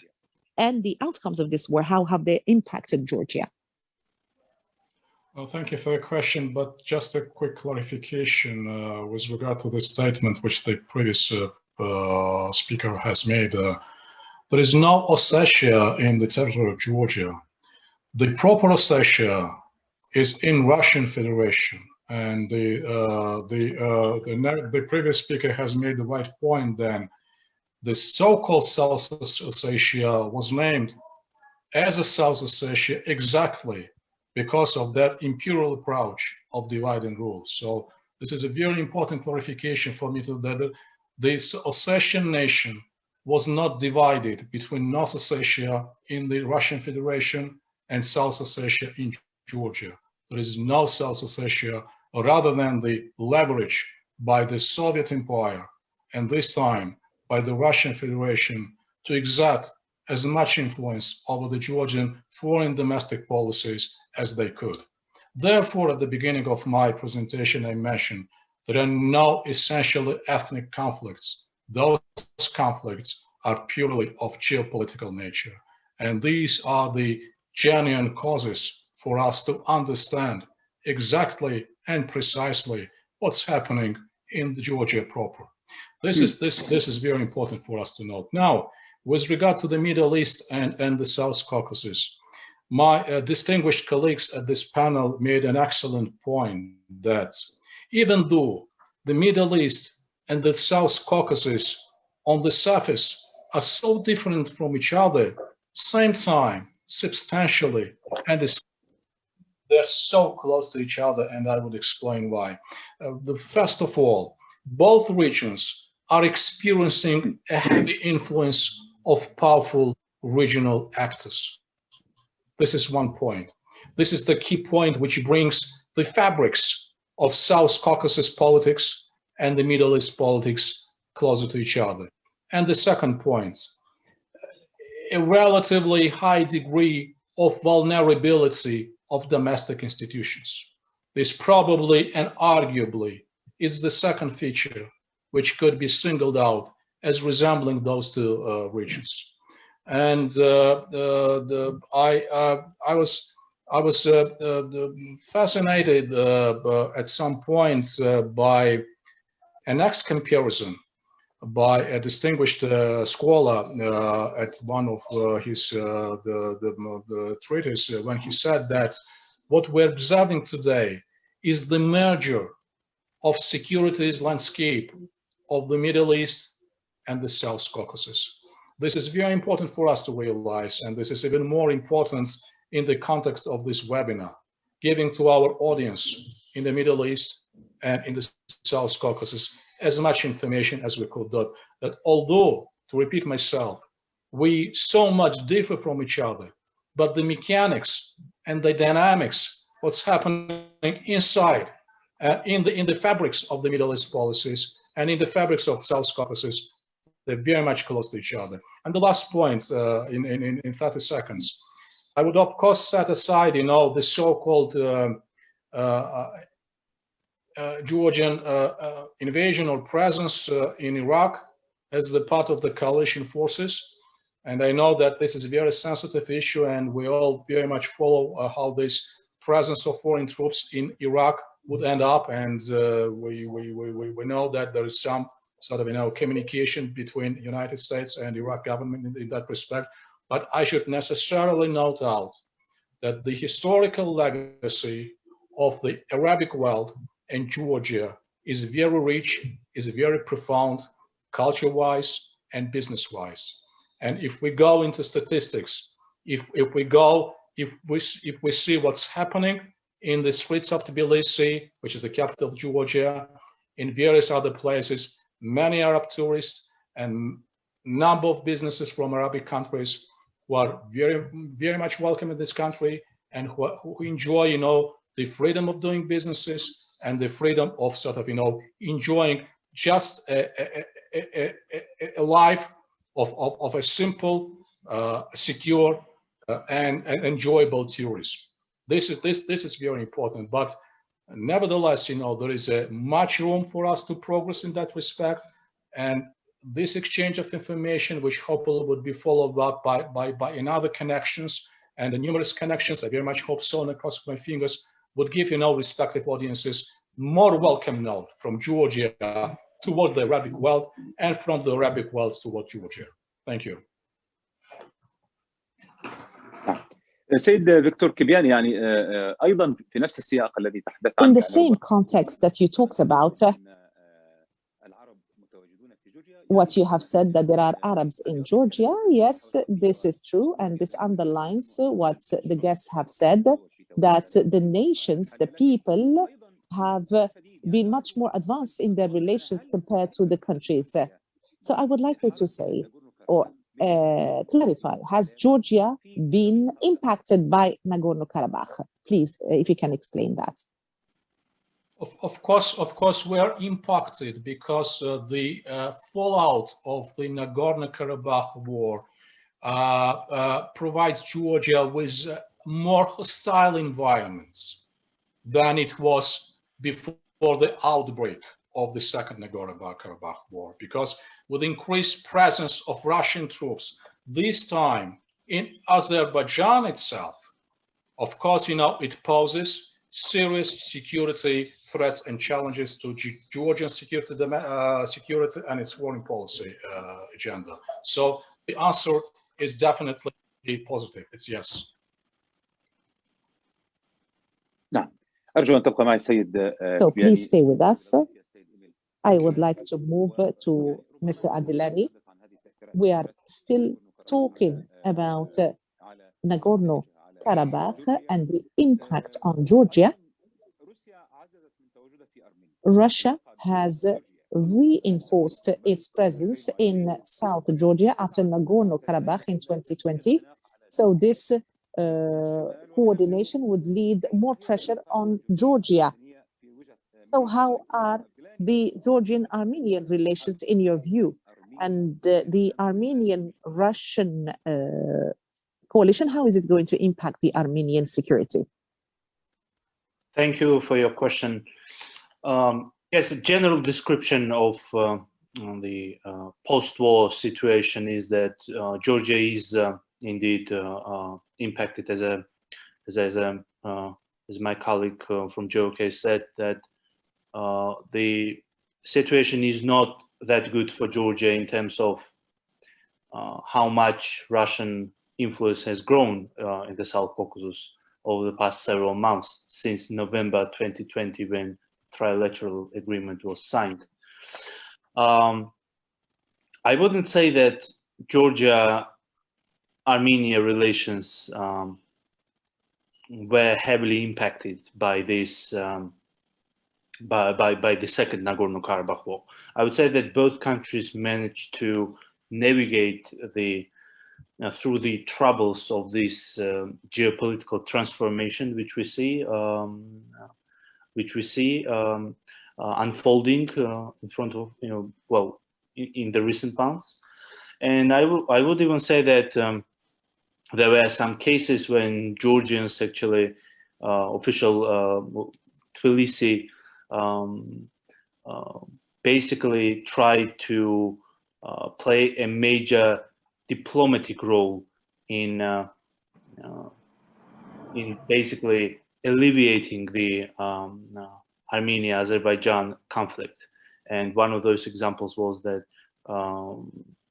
and the outcomes of this war, how have they impacted Georgia? Well, thank you for your question, but just a quick clarification with regard to the statement which the previous speaker has made. There is no Ossetia in the territory of Georgia. The proper Ossetia is in Russian Federation, and the previous speaker has made the right point. Then the so-called South Ossetia was named as a South Ossetia exactly because of that imperial approach of divide and rule. So this is a very important clarification for me to that this Ossetian nation was not divided between North Ossetia in the Russian Federation and South Ossetia in Georgia. There is no South Ossetia, rather than the leverage by the Soviet Empire, and this time by the Russian Federation, to exert as much influence over the Georgian foreign domestic policies as they could. Therefore, at the beginning of my presentation, I mentioned there are no essentially ethnic conflicts. Those conflicts are purely of geopolitical nature. And these are the genuine causes for us to understand exactly and precisely what's happening in Georgia proper. This is very important for us to note. Now, with regard to the Middle East and the South Caucasus, my distinguished colleagues at this panel made an excellent point that even though the Middle East and the South Caucasus on the surface are so different from each other, same time, substantially, and they're so close to each other, and I would explain why. First of all, both regions are experiencing a heavy influence of powerful regional actors. This is one point. This is the key point which brings the fabrics of South Caucasus politics and the Middle East politics closer to each other. And the second point, a relatively high degree of vulnerability of domestic institutions. This probably and arguably is the second feature which could be singled out as resembling those two regions. And I was fascinated at some points by an next comparison by a distinguished scholar at one of his the treatises when he said that what we're observing today is the merger of securities landscape of the Middle East and the South Caucasus. This is very important for us to realize, and this is even more important in the context of this webinar, giving to our audience in the Middle East and in the South Caucasus as much information as we could, that although, to repeat myself, we so much differ from each other, but the mechanics and the dynamics, what's happening inside, in the fabrics of the Middle East policies and in the fabrics of South Caucasus, they're very much close to each other. And the last point, in 30 seconds, I would of course set aside, the so-called Georgian invasion or presence in Iraq as the part of the coalition forces. And I know that this is a very sensitive issue, and we all very much follow how this presence of foreign troops in Iraq would end up. And we know that there is some sort of communication between the United States and Iraq government in that respect. But I should necessarily note out that the historical legacy of the Arabic world and Georgia is very rich, is very profound, culture-wise and business-wise. And if we go into statistics, if we see what's happening in the streets of Tbilisi, which is the capital of Georgia, in various other places, many Arab tourists and number of businesses from Arabic countries who are very, very much welcome in this country and who enjoy, the freedom of doing businesses and the freedom of sort of, enjoying just a life of a simple, secure, and enjoyable tourism. This is very important. But nevertheless, there is much room for us to progress in that respect. And this exchange of information, which hopefully would be followed up by another connections and the numerous connections, I very much hope so, and across my fingers, would give respective audiences more welcome note from Georgia toward the Arabic world and from the Arabic world toward Georgia. Thank you. سيد فيكتور كبيان يعني أيضا في نفس السياق الذي تحدث عنه. In the same context that you talked about, what you have said that there are Arabs in Georgia, yes, this is true, and this underlines what the guests have said, that the nations, the people have been much more advanced in their relations compared to the countries. So I would like you to say or clarify, has Georgia been impacted by Nagorno-Karabakh? Please, if you can explain that. Of course, we are impacted because the fallout of the Nagorno-Karabakh war provides Georgia with more hostile environments than it was before the outbreak of the second Nagorno-Karabakh war, because with increased presence of Russian troops, this time in Azerbaijan itself, of course, it poses serious security threats and challenges to Georgian security and its foreign policy agenda. So the answer is definitely positive. It's yes. نعم أرجو أن تبقى معي سيد So كبياني. please stay with us. I would like to move to Mr. Adilani. We are still talking about Nagorno-Karabakh and the impact on Georgia. Russia has reinforced its presence in South Georgia after Nagorno-Karabakh in 2020. So this coordination would lead more pressure on Georgia. So how are the Georgian-Armenian relations in your view? And the Armenian-Russian coalition, how is it going to impact the Armenian security? Thank you for your question. Yes, a general description of the post-war situation is that Georgia is indeed impacted, as my colleague from JOK said, that the situation is not that good for Georgia in terms of how much Russian influence has grown in the South Caucasus over the past several months since November 2020 when trilateral agreement was signed. I wouldn't say that Georgia-Armenia relations were heavily impacted by this by the second Nagorno-Karabakh war. I would say that both countries managed to navigate through the troubles of this geopolitical transformation which we see unfolding in front of in the recent months. And I would even say that there were some cases when Georgians actually official Tbilisi basically tried to play a major diplomatic role in basically alleviating the Armenia-Azerbaijan conflict. And one of those examples was that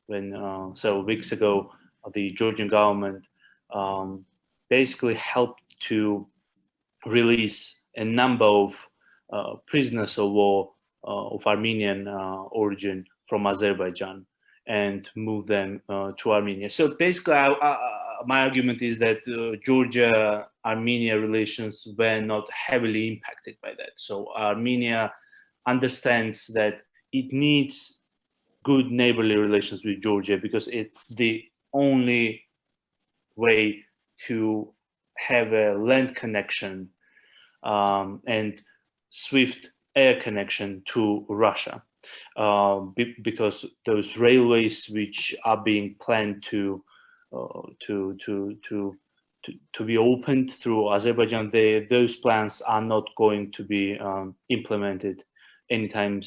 when several weeks ago, the Georgian government basically helped to release a number of prisoners of war of Armenian origin from Azerbaijan and move them to Armenia. So basically, my argument is that Georgia-Armenia relations were not heavily impacted by that. So Armenia understands that it needs good neighborly relations with Georgia because it's the only way to have a land connection and swift air connection to Russia. Because those railways which are being planned to be opened through Azerbaijan, those plans are not going to be implemented anytime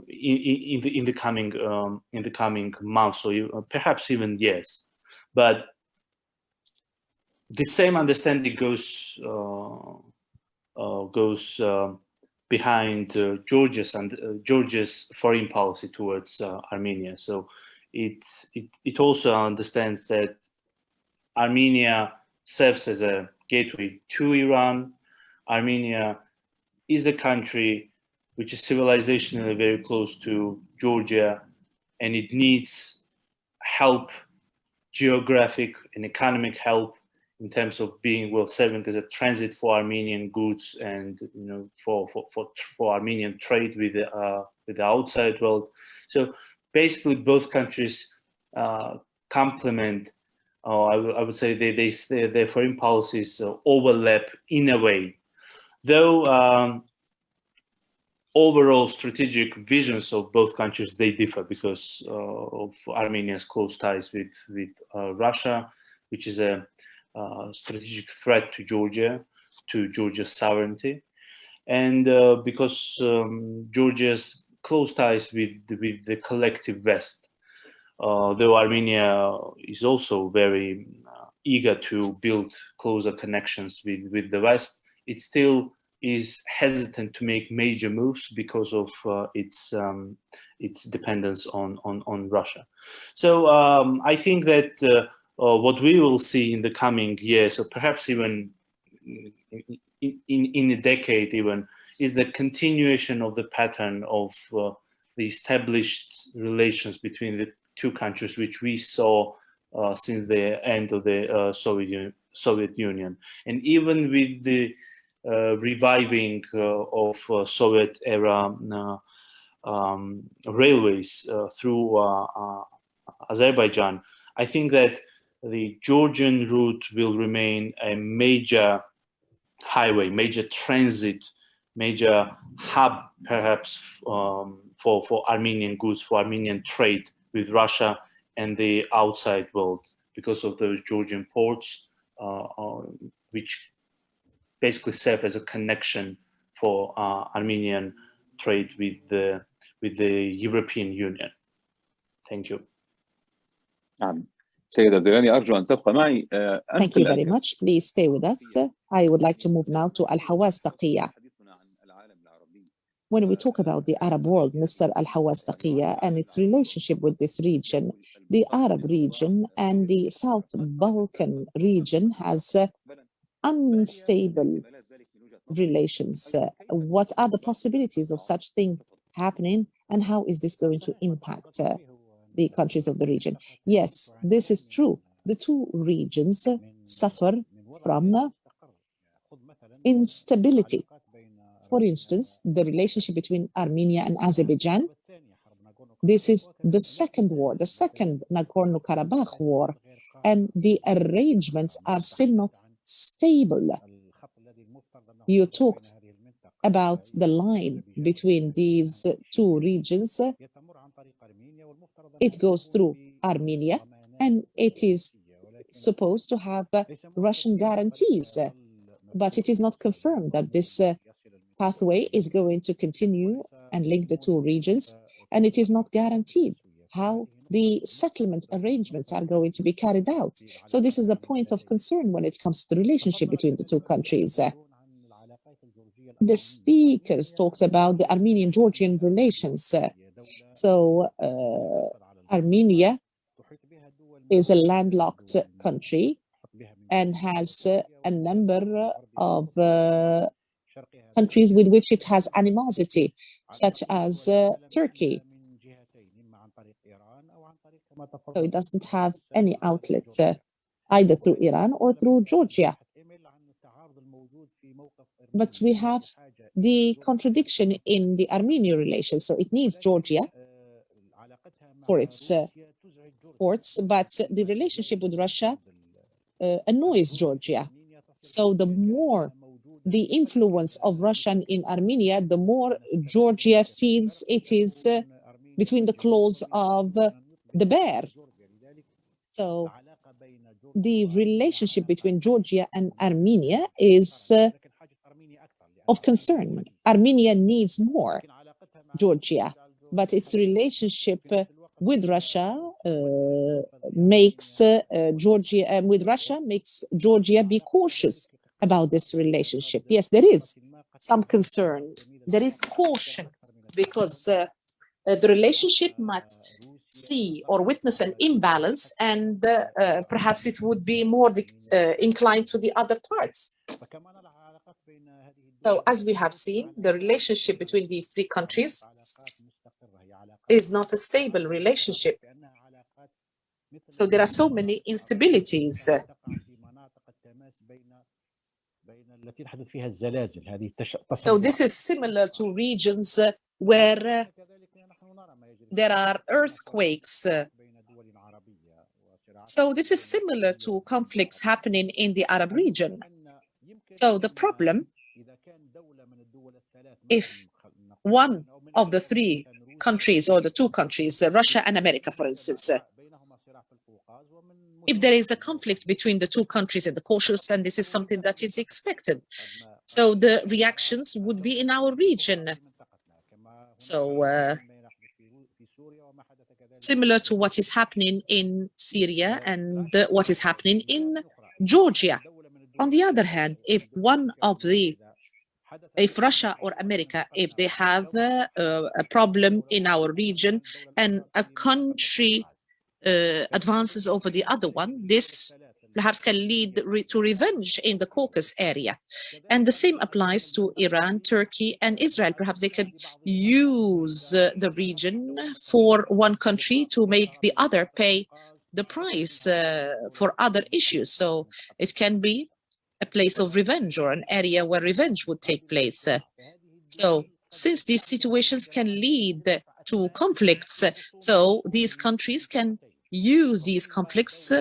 in the coming months or perhaps even years. But the same understanding goes behind Georgia's foreign policy towards Armenia. So it also understands that Armenia serves as a gateway to Iran. Armenia is a country which is civilizationally very close to Georgia, and it needs help, geographic and economic help, in terms of serving as a transit for Armenian goods and for Armenian trade with the outside world. So basically, both countries complement, I would say their foreign policies overlap in a way, though. Overall strategic visions of both countries, they differ because of Armenia's close ties with Russia, which is a strategic threat to Georgia's sovereignty, and because Georgia's close ties with the collective West, though Armenia is also very eager to build closer connections with the West, it still is hesitant to make major moves because of its dependence on Russia. So I think that what we will see in the coming years, or perhaps even in a decade even, is the continuation of the pattern of the established relations between the two countries, which we saw since the end of the Soviet Union. And even with the reviving of Soviet era railways through Azerbaijan, I think that the Georgian route will remain a major highway, major transit, major hub, perhaps for Armenian goods, for Armenian trade with Russia and the outside world, because of those Georgian ports, which basically serve as a connection for Armenian trade with the European Union. Thank you. سيدة ديلاني أرجو أن تبقى معي. Thank you very much. Please stay with us. I would like to move now to Al-Hawass Taqiyya. When we talk about the Arab world, Mr. Al-Hawass Taqiyya, and its relationship with this region, the Arab region and the South Balkan region has unstable relations. What are the possibilities of such thing happening, and how is this going to impact the countries of the region? Yes, this is true. The two regions suffer from instability. For instance, the relationship between Armenia and Azerbaijan. This is the second war, the second Nagorno-Karabakh war, and the arrangements are still not stable. You talked about the line between these two regions. It goes through Armenia, and it is supposed to have Russian guarantees, but it is not confirmed that this pathway is going to continue and link the two regions, and it is not guaranteed how the settlement arrangements are going to be carried out. So this is a point of concern when it comes to the relationship between the two countries. The speakers talked about the Armenian-Georgian relations. So Armenia is a landlocked country and has a number of countries with which it has animosity, such as Turkey. So it doesn't have any outlet either through Iran or through Georgia. But we have the contradiction in the Armenian relations. So it needs Georgia for its ports, but the relationship with Russia annoys Georgia. So the more the influence of Russia in Armenia, the more Georgia feels it is between the claws of the bear. So the relationship between Georgia and Armenia is of concern. Armenia needs more Georgia, but its relationship with Russia makes Georgia be cautious about this relationship. Yes, there is some concern. There is caution because the relationship might see or witness an imbalance, and perhaps it would be more inclined to the other parts. So as we have seen, the relationship between these three countries is not a stable relationship. So there are so many instabilities. So this is similar to regions where there are earthquakes. So this is similar to conflicts happening in the Arab region. So the problem, if one of the three countries or the two countries, Russia and America, for instance, if there is a conflict between the two countries in the Caucasus, and this is something that is expected, so the reactions would be in our region. So similar to what is happening in Syria and what is happening in Georgia. On the other hand, if Russia or America, if they have a problem in our region and a country advances over the other one, this perhaps can lead to revenge in the Caucasus area. And the same applies to Iran, Turkey, and Israel. Perhaps they could use the region for one country to make the other pay the price for other issues. So it can be a place of revenge or an area where revenge would take place. So since these situations can lead to conflicts, so these countries can use these conflicts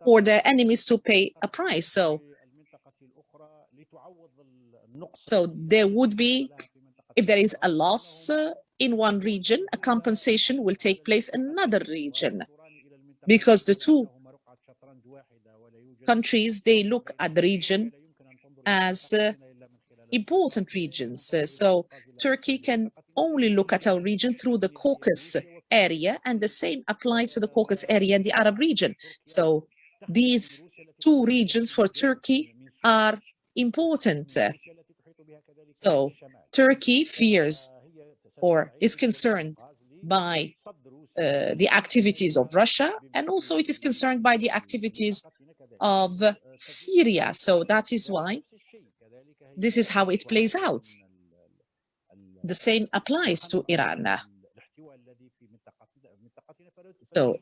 for their enemies to pay a price. So there would be, if there is a loss in one region, a compensation will take place in another region, because the two countries, they look at the region as important regions. So Turkey can only look at our region through the Caucasus area, and the same applies to the Caucasus area and the Arab region. So these two regions for Turkey are important. So Turkey fears or is concerned by the activities of Russia, and also it is concerned by the activities of Syria. So that is why this is how it plays out. The same applies to Iran. So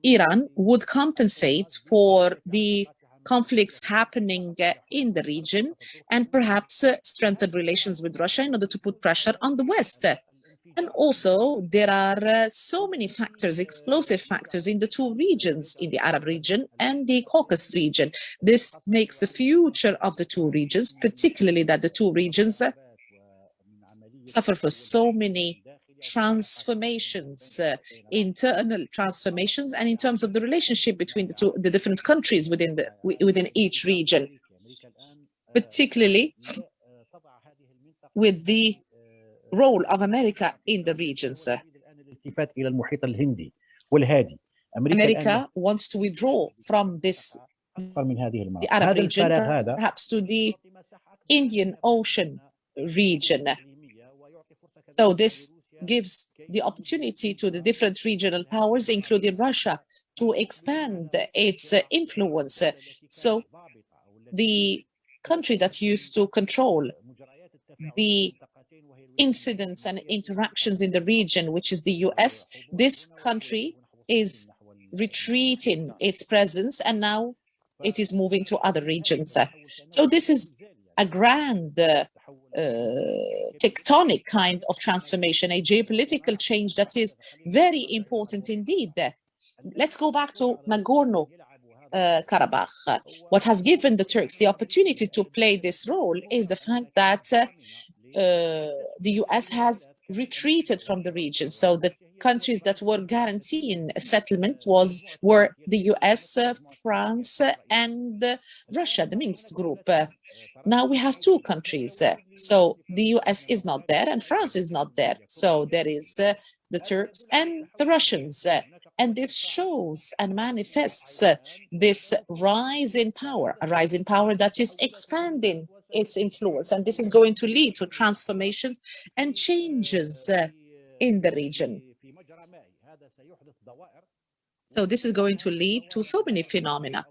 Iran would compensate for the conflicts happening in the region and perhaps strengthen relations with Russia in order to put pressure on the West. And also, there are so many factors, explosive factors in the two regions, in the Arab region and the Caucasus region. This makes the future of the two regions, particularly that the two regions suffer for so many transformations, internal transformations, and in terms of the relationship between the different countries within each region, particularly with the role of America in the regions. America wants to withdraw from the Arab region, perhaps to the Indian Ocean region. So this gives the opportunity to the different regional powers, including Russia, to expand its influence. So the country that used to control the incidents and interactions in the region, which is the US, this country is retreating its presence, and now it is moving to other regions. So this is a grand tectonic kind of transformation, a geopolitical change that is very important indeed. Let's go back to Nagorno-Karabakh. What has given the Turks the opportunity to play this role is the fact that the US has retreated from the region. So the countries that were guaranteeing a settlement were the US, France, and Russia, the Minsk group. Now we have two countries. So the US is not there and France is not there. So there is the Turks and the Russians. And this shows and manifests this rise in power, a rise in power that is expanding its influence. And this is going to lead to transformations and changes in the region. So this is going to lead to so many phenomena.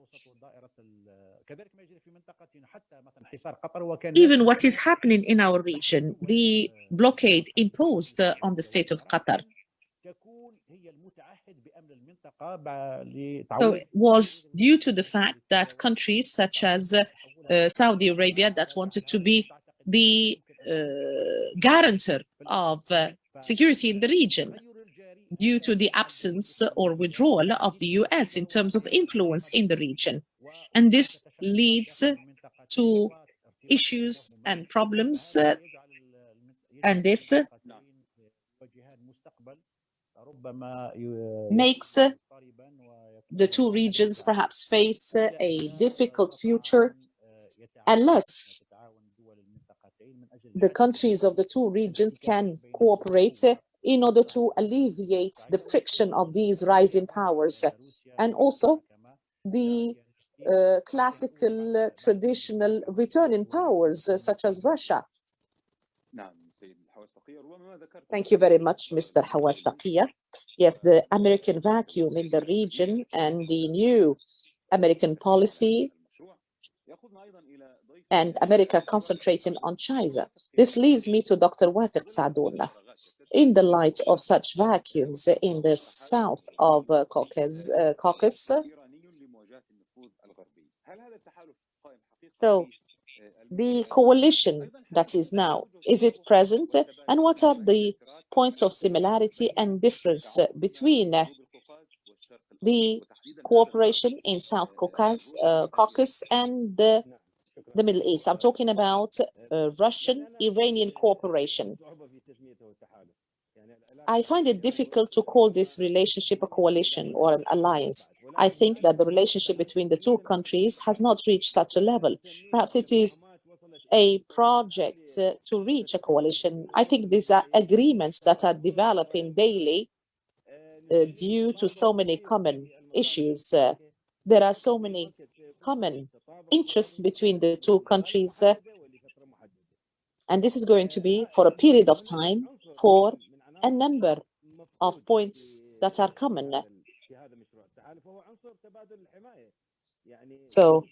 Even what is happening in our region, the blockade imposed on the state of Qatar. So it was due to the fact that countries such as Saudi Arabia, that wanted to be the guarantor of security in the region, due to the absence or withdrawal of the US in terms of influence in the region. And this leads to issues and problems, and this makes the two regions perhaps face a difficult future unless the countries of the two regions can cooperate in order to alleviate the friction of these rising powers, and also the classical, traditional returning powers, such as Russia. Thank you very much, Mr. Hawas Taqiyya. Yes, the American vacuum in the region and the new American policy and America concentrating on China. This leads me to Dr. Wathiq Sadoun. In the light of such vacuums in the south of Caucasus, so the coalition that is now, is it present? And what are the points of similarity and difference between the cooperation in South Caucasus and the Middle East? I'm talking about Russian-Iranian cooperation. I find it difficult to call this relationship a coalition or an alliance. I think that the relationship between the two countries has not reached such a level. Perhaps it is a project to reach a coalition. I think these are agreements that are developing daily due to so many common issues. There are so many common interests between the two countries, and this is going to be for a period of time for a number of points that are common. So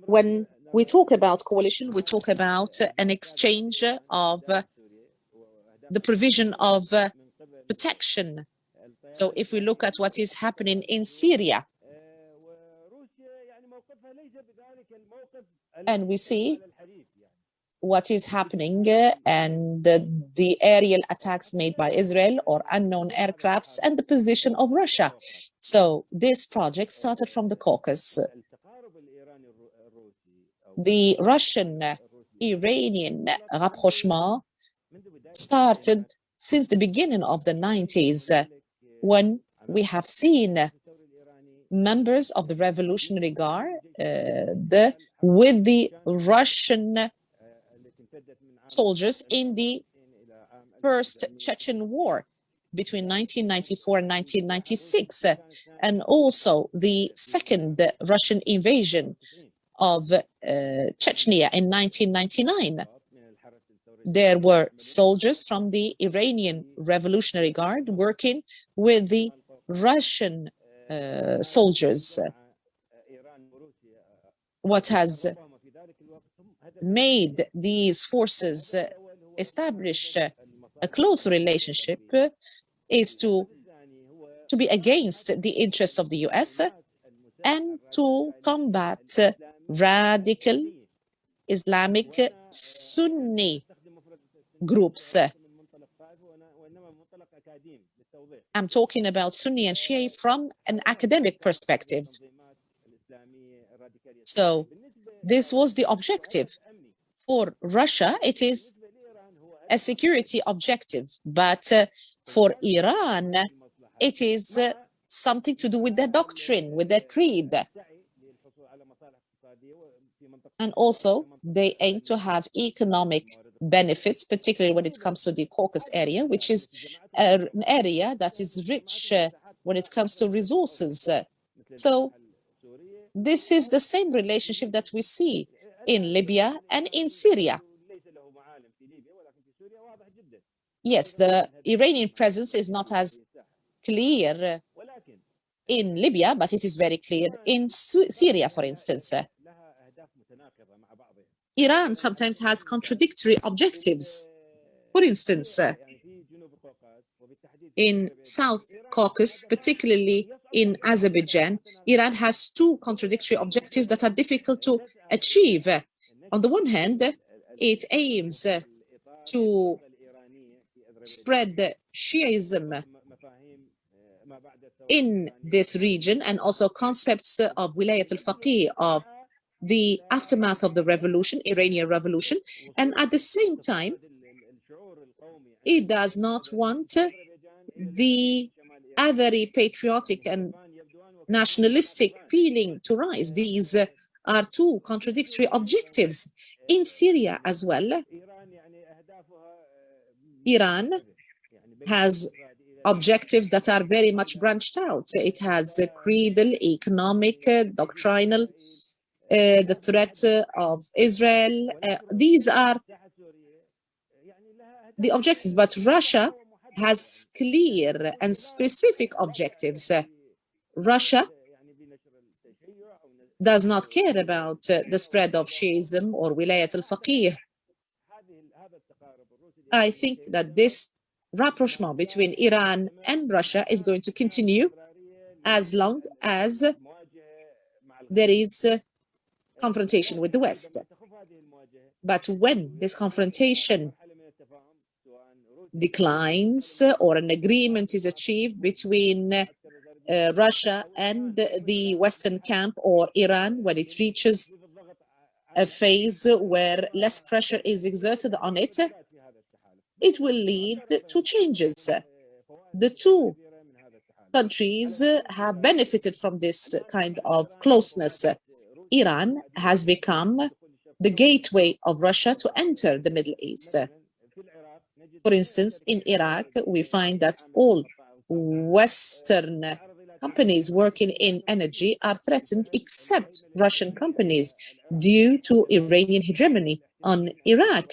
when we talk about coalition, we talk about an exchange of the provision of protection. So if we look at what is happening in Syria, and we see what is happening and the aerial attacks made by Israel or unknown aircrafts and the position of Russia. So this project started from the Caucasus. The Russian-Iranian rapprochement started since the beginning of the 90s, when we have seen members of the Revolutionary Guard with the Russian soldiers in the first Chechen War between 1994 and 1996, and also the second Russian invasion of Chechnya in 1999. There were soldiers from the Iranian Revolutionary Guard working with the Russian soldiers. What has made these forces establish a close relationship is to be against the interests of the US and to combat radical Islamic Sunni groups. I'm talking about Sunni and Shia from an academic perspective. So this was the objective. For Russia, it is a security objective, but for Iran, it is something to do with their doctrine, with their creed. And also, they aim to have economic benefits, particularly when it comes to the Caucasus area, which is an area that is rich when it comes to resources. So this is the same relationship that we see in Libya and in Syria. Yes, the Iranian presence is not as clear in Libya, but it is very clear in Syria, for instance. Iran sometimes has contradictory objectives. For instance, in South Caucasus, particularly in Azerbaijan, Iran has two contradictory objectives that are difficult to achieve. On the one hand, it aims to spread Shiism in this region, and also concepts of Wilayat al-Faqih, of the aftermath of the revolution, Iranian revolution, and at the same time, it does not want the other patriotic and nationalistic feeling to rise. These are two contradictory objectives. In Syria as well, Iran has objectives that are very much branched out. It has creedal, economic, doctrinal, the threat of Israel. These are the objectives, but Russia has clear and specific objectives. Russia does not care about the spread of Shiism or Wilayat al-Faqih. I think that this rapprochement between Iran and Russia is going to continue as long as there is confrontation with the West. But when this confrontation declines or an agreement is achieved between Russia and the Western camp or Iran, when it reaches a phase where less pressure is exerted on it, it will lead to changes. The two countries have benefited from this kind of closeness. Iran has become the gateway of Russia to enter the Middle East. For instance, in Iraq, we find that all Western companies working in energy are threatened except Russian companies due to Iranian hegemony on Iraq.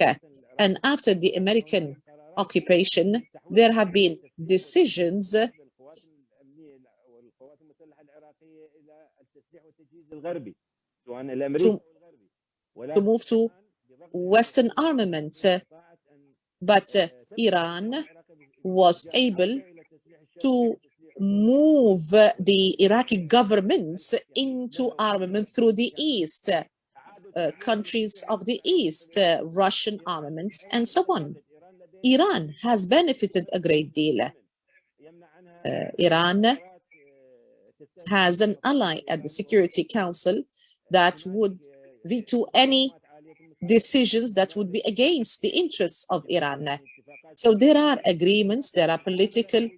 And after the American occupation, there have been decisions to move to Western armament. But Iran was able to move the Iraqi governments into armament through the East, countries of the East, Russian armaments, and so on. Iran has benefited a great deal. Iran has an ally at the Security Council that would veto any decisions that would be against the interests of Iran. So there are agreements, there are political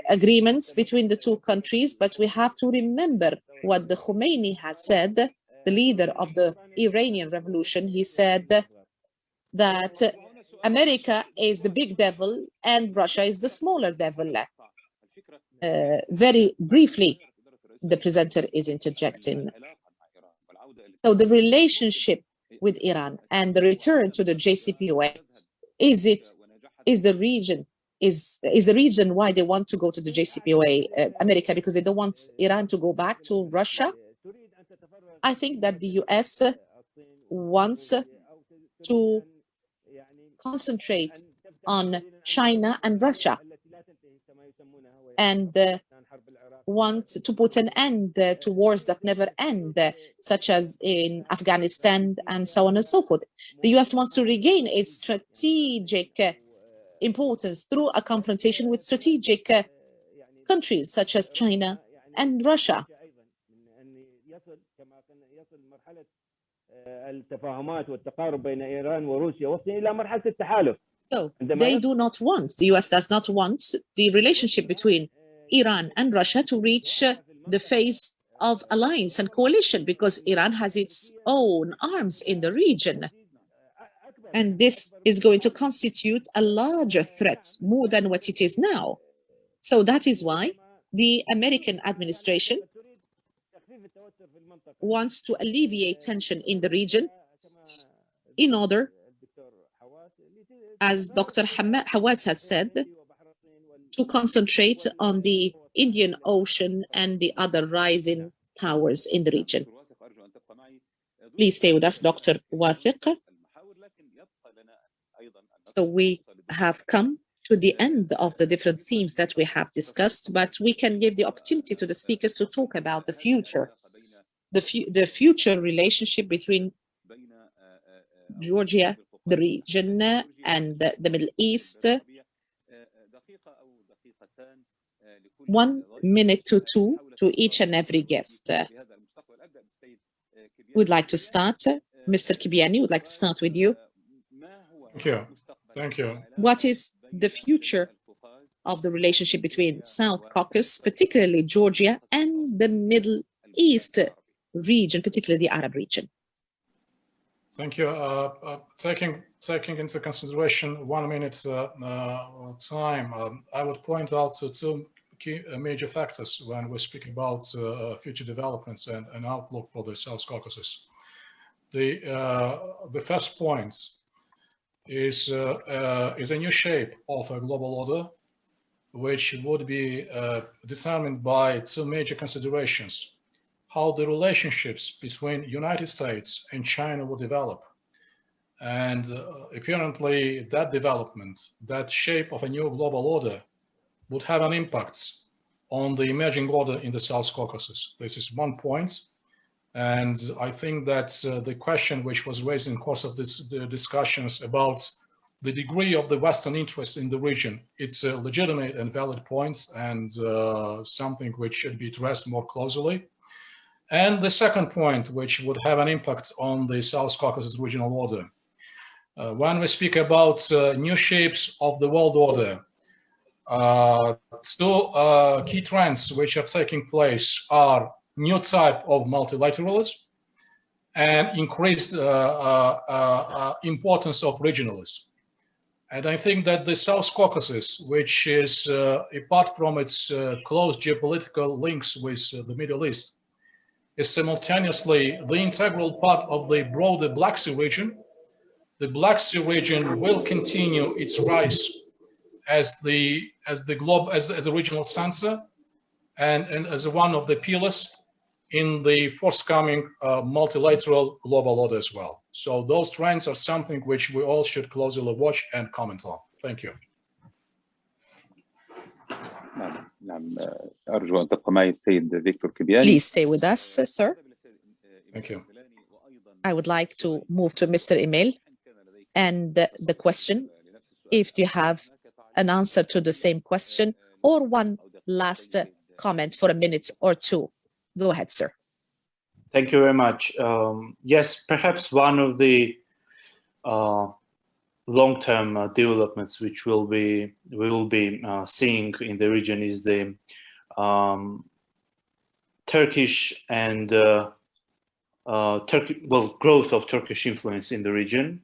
agreements between the two countries, but we have to remember what the Khomeini has said, the leader of the Iranian Revolution. He said that America is the big devil and Russia is the smaller devil. Very briefly, the presenter is interjecting. So the relationship with Iran and the return to the JCPOA, is the reason why they want to go to the JCPOA, America, because they don't want Iran to go back to Russia? I think that the US wants to concentrate on China and Russia and want to put an end to wars that never end, such as in Afghanistan and so on and so forth. The US wants to regain its strategic importance through a confrontation with strategic countries such as China and Russia. So they do not want, the US does not want the relationship between Iran and Russia to reach the phase of alliance and coalition, because Iran has its own arms in the region. And this is going to constitute a larger threat, more than what it is now. So that is why the American administration wants to alleviate tension in the region in order, as Dr. Hawass has said, to concentrate on the Indian Ocean and the other rising powers in the region. Please stay with us, Dr. Wathiq. So we have come to the end of the different themes that we have discussed, but we can give the opportunity to the speakers to talk about the future, the future relationship between Georgia, the region, and the Middle East. 1 minute to 2 to each and every guest. Would like to start, Mr. Kibiani, would like to start with you. Thank you. Thank you. What is the future of the relationship between South Caucasus, particularly Georgia, and the Middle East region, particularly the Arab region? Thank you. Taking into consideration 1 minute time, I would point out two key major factors when we speak about future developments and outlook for the South Caucasus. The first point is a new shape of a global order, which would be determined by two major considerations: how the relationships between United States and China will develop. And apparently that development, that shape of a new global order would have an impact on the emerging order in the South Caucasus. This is one point. And I think that the question which was raised in the course of the discussions about the degree of the Western interest in the region, it's a legitimate and valid point, and something which should be addressed more closely. And the second point, which would have an impact on the South Caucasus regional order. When we speak about new shapes of the world order, two key trends which are taking place are new type of multilateralism and increased importance of regionalism. And I think that the South Caucasus, which is apart from its close geopolitical links with the Middle East, is simultaneously the integral part of the broader Black Sea region. The Black Sea region will continue its rise as the regional center and as one of the pillars in the forthcoming multilateral global order as well. So those trends are something which we all should closely watch and comment on. Thank you. نعم أرجو أن تبقى معي السيد فيكتور كبياني. Please stay with us, sir. Thank you. I would like to move to Mr. Emil and the question, if you have an answer to the same question or one last comment for a minute or two. Go ahead, sir. Thank you very much. Yes, perhaps one of the long-term developments which we will be seeing in the region is the Turkish and growth of Turkish influence in the region.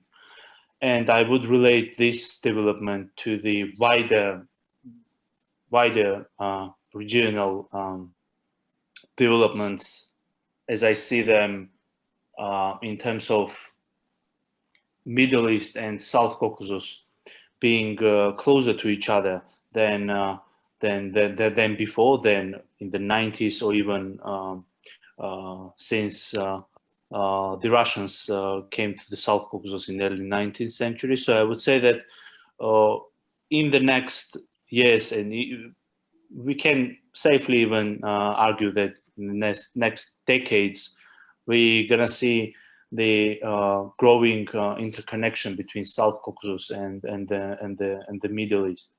And I would relate this development to the wider regional developments as I see them in terms of Middle East and South Caucasus being closer to each other than before, than in the 90s, or even since the Russians came to the South Caucasus in the early 19th century. So I would say that in the next years, and we can safely even argue that in the next decades, we're gonna see the growing interconnection between South Caucasus and the Middle East.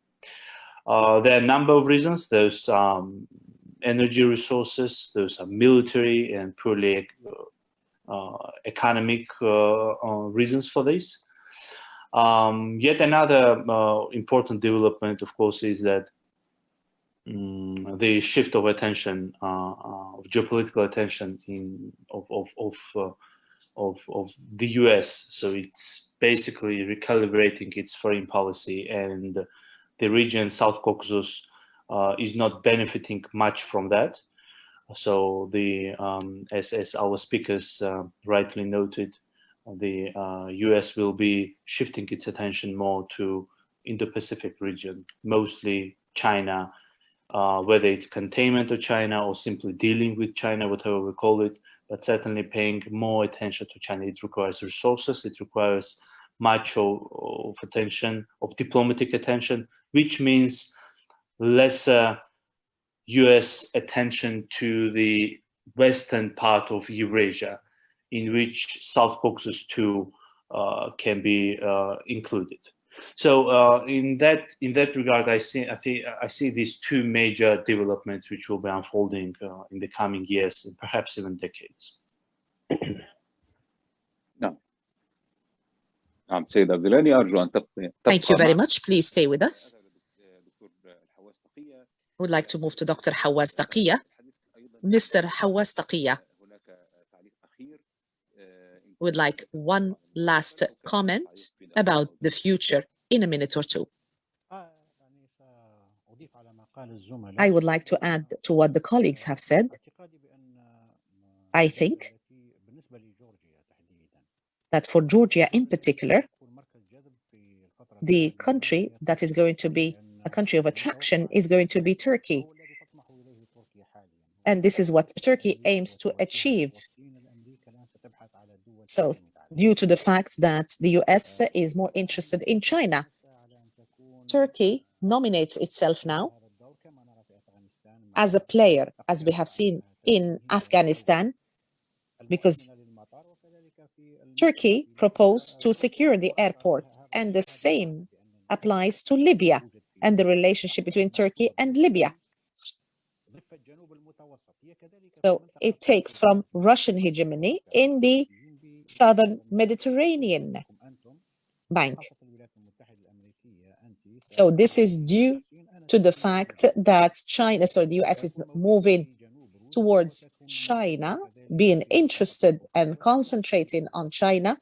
There are a number of reasons. There's energy resources, there's military and purely economic reasons for this. Yet another important development, of course, is that the shift of attention, of geopolitical attention of the US. So it's basically recalibrating its foreign policy, and the region, South Caucasus, is not benefiting much from that. So as our speakers rightly noted, the US will be shifting its attention more to Indo-Pacific region, mostly China, whether it's containment of China or simply dealing with China, whatever we call it, but certainly paying more attention to China. It requires resources, it requires much of attention, of diplomatic attention, which means lesser US attention to the western part of Eurasia, in which South Caucasus too can be included. So in that regard, I see these two major developments which will be unfolding in the coming years and perhaps even decades. سيد عبد الغني أرجو أن تبقى. Thank you very much. Please stay with us. We'd like to move to Dr. Hawaz Taqiya. Mr. Hawaz Taqiya, would like one last comment about the future in a minute or two. I would like to add to what the colleagues have said. I think that for Georgia in particular, the country that is going to be a country of attraction is going to be Turkey. And this is what Turkey aims to achieve. So, due to the fact that the US is more interested in China, Turkey nominates itself now as a player, as we have seen in Afghanistan, because Turkey proposed to secure the airport, and the same applies to Libya and the relationship between Turkey and Libya. So it takes from Russian hegemony in the southern Mediterranean bank. So this is due to the fact that China, so the US is moving towards China, being interested and concentrating on China.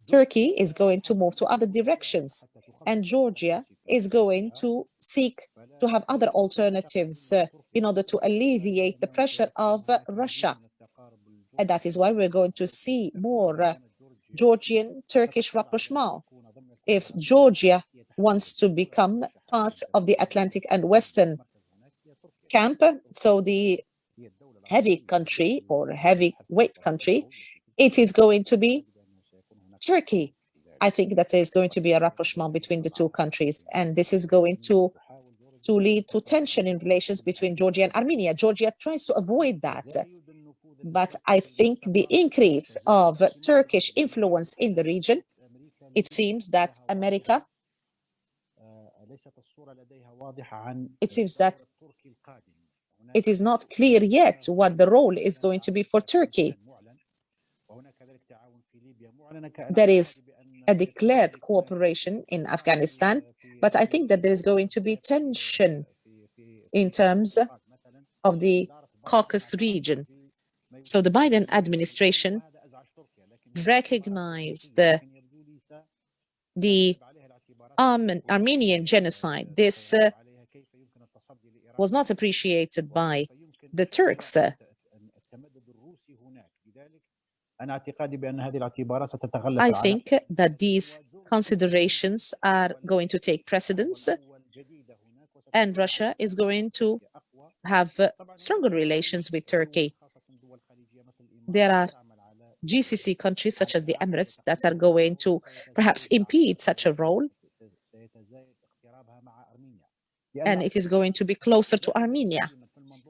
Turkey is going to move to other directions, and Georgia is going to seek to have other alternatives in order to alleviate the pressure of Russia. And that is why we're going to see more Georgian-Turkish rapprochement. If Georgia wants to become part of the Atlantic and Western camp, so the heavy country or heavyweight country, it is going to be Turkey. I think that there is going to be a rapprochement between the two countries, and this is going to lead to tension in relations between Georgia and Armenia. Georgia tries to avoid that, but I think the increase of Turkish influence in the region, it seems that America, it is not clear yet what the role is going to be for Turkey. There is a declared cooperation in Afghanistan, but I think that there is going to be tension in terms of the Caucasus region. So the Biden administration recognized the Armenian genocide. This was not appreciated by the Turks. I think that these considerations are going to take precedence, and Russia is going to have stronger relations with Turkey. There are GCC countries such as the Emirates that are going to perhaps impede such a role, and it is going to be closer to Armenia,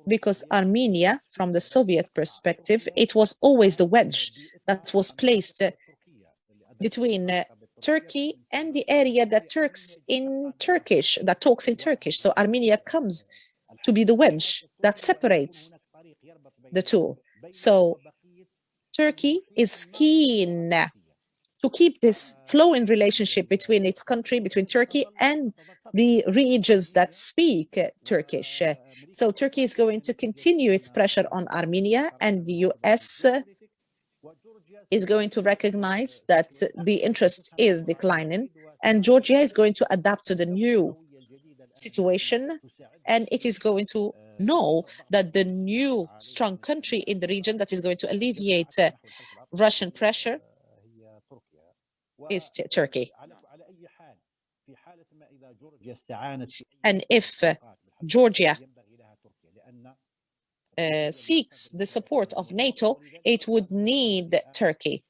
because Armenia, from the Soviet perspective, it was always the wedge that was placed between Turkey and the area that talks in Turkish. So Armenia comes to be the wedge that separates the two. So Turkey is keen to keep this flowing relationship between its country, between Turkey and the regions that speak Turkish. So Turkey is going to continue its pressure on Armenia, and the US is going to recognize that the interest is declining, and Georgia is going to adapt to the new situation, and it is going to know that the new strong country in the region that is going to alleviate Russian pressure is Turkey. And if Georgia seeks the support of NATO, it would need Turkey.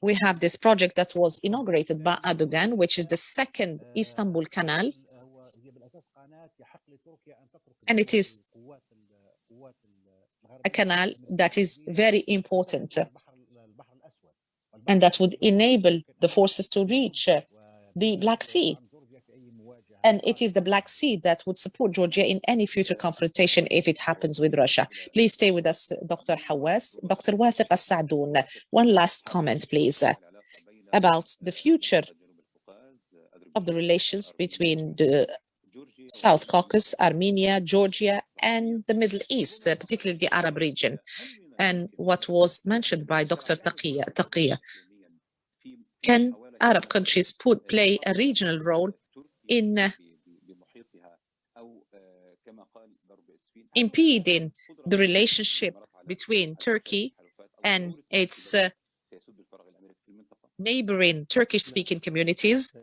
We have this project that was inaugurated by Erdogan, which is the second Istanbul Canal, and it is a canal that is very important, and that would enable the forces to reach the Black Sea. And it is the Black Sea that would support Georgia in any future confrontation if it happens with Russia. Please stay with us, Dr. Hawass. Dr. Wathiq Al-Saadoun, one last comment, please, about the future of the relations between the South Caucasus, Armenia, Georgia, and the Middle East, particularly the Arab region. and what was mentioned by Dr. Taqiyya. Can Arab countries play a regional role in impeding the relationship between Turkey and its neighboring Turkish-speaking communities?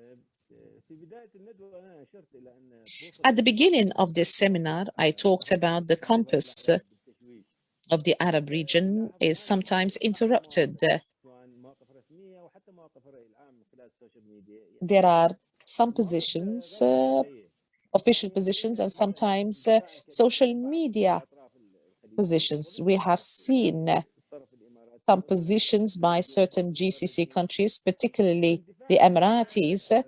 At the beginning of this seminar, I talked about the compass of the Arab region is sometimes interrupted. There are some positions, official positions, and sometimes social media positions. We have seen some positions by certain GCC countries, particularly the Emiratis.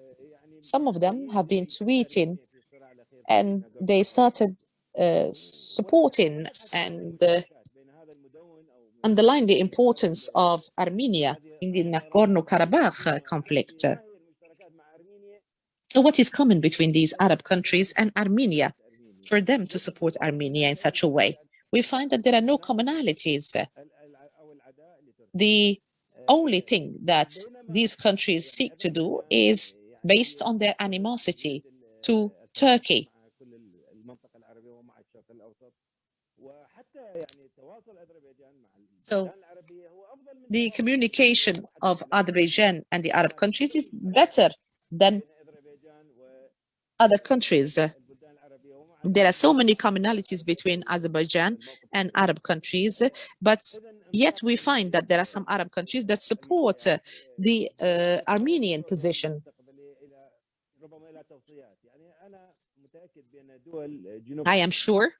Some of them have been tweeting, and they started supporting and underline the importance of Armenia in the Nagorno-Karabakh conflict. So what is common between these Arab countries and Armenia for them to support Armenia in such a way? We find that there are no commonalities. The only thing that these countries seek to do is based on their animosity to Turkey. So the communication of Azerbaijan and the Arab countries is better than other countries. There are so many commonalities between Azerbaijan and Arab countries, but yet we find that there are some Arab countries that support the Armenian position. I am sure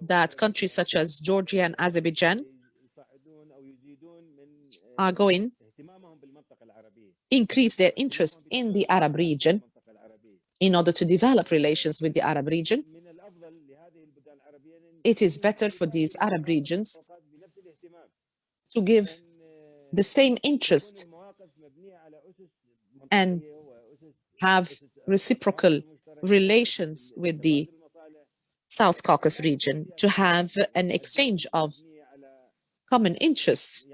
that countries such as Georgia and Azerbaijan are going to increase their interest in the Arab region in order to develop relations with the Arab region. It is better for these Arab regions to give the same interest and have reciprocal relations with the South Caucasus region, to have an exchange of common interests.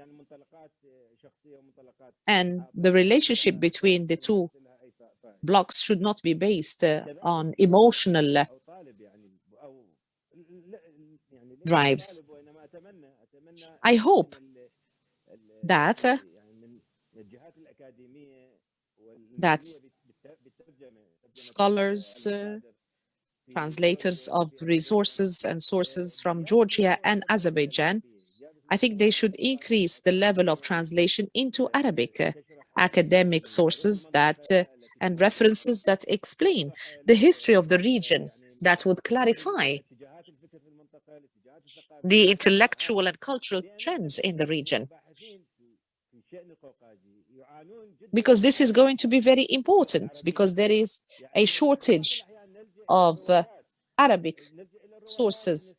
And the relationship between the two blocs should not be based on emotional drives. I hope that scholars, translators of resources and sources from Georgia and Azerbaijan, I think they should increase the level of translation into Arabic, academic sources that and references that explain the history of the region, that would clarify the intellectual and cultural trends in the region. Because this is going to be very important, because there is a shortage of Arabic sources.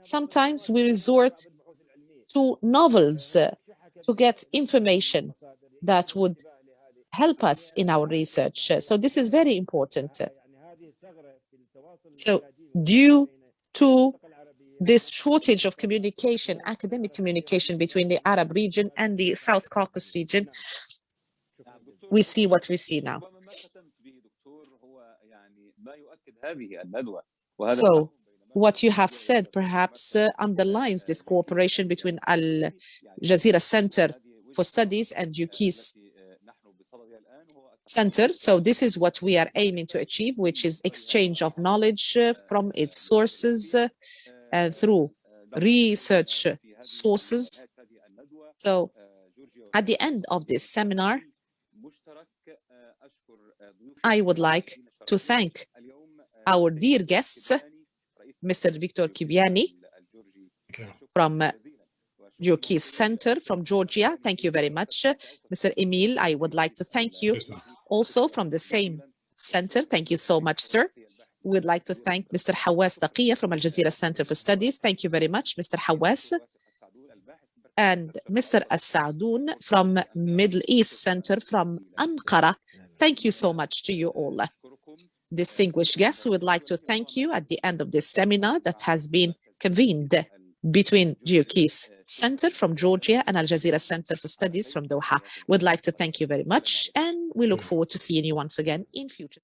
Sometimes we resort to novels to get information that would help us in our research. So this is very important. So due to this shortage of communication, academic communication between the Arab region and the South Caucasus region, we see what we see now. So what you have said perhaps underlines this cooperation between Al Jazeera Center for Studies and Jukis Center. So this is what we are aiming to achieve, which is exchange of knowledge from its sources through research sources. So at the end of this seminar, I would like to thank our dear guests, Mr. Victor Kibiani from Jukis Center from Georgia. Thank you very much. Mr. Emil, I would like to thank you also from the same center. Thank you so much, sir. We'd like to thank Mr. Hawas Taqiyya from Al Jazeera Center for Studies. Thank you very much, Mr. Hawas. And Mr. As-Saadoun from Middle East Center from Ankara. Thank you so much to you all. Distinguished guests, we would like to thank you at the end of this seminar that has been convened between GeoKeys Center from Georgia and Al Jazeera Center for Studies from Doha. Would like to thank you very much, and we look forward to seeing you once again in future.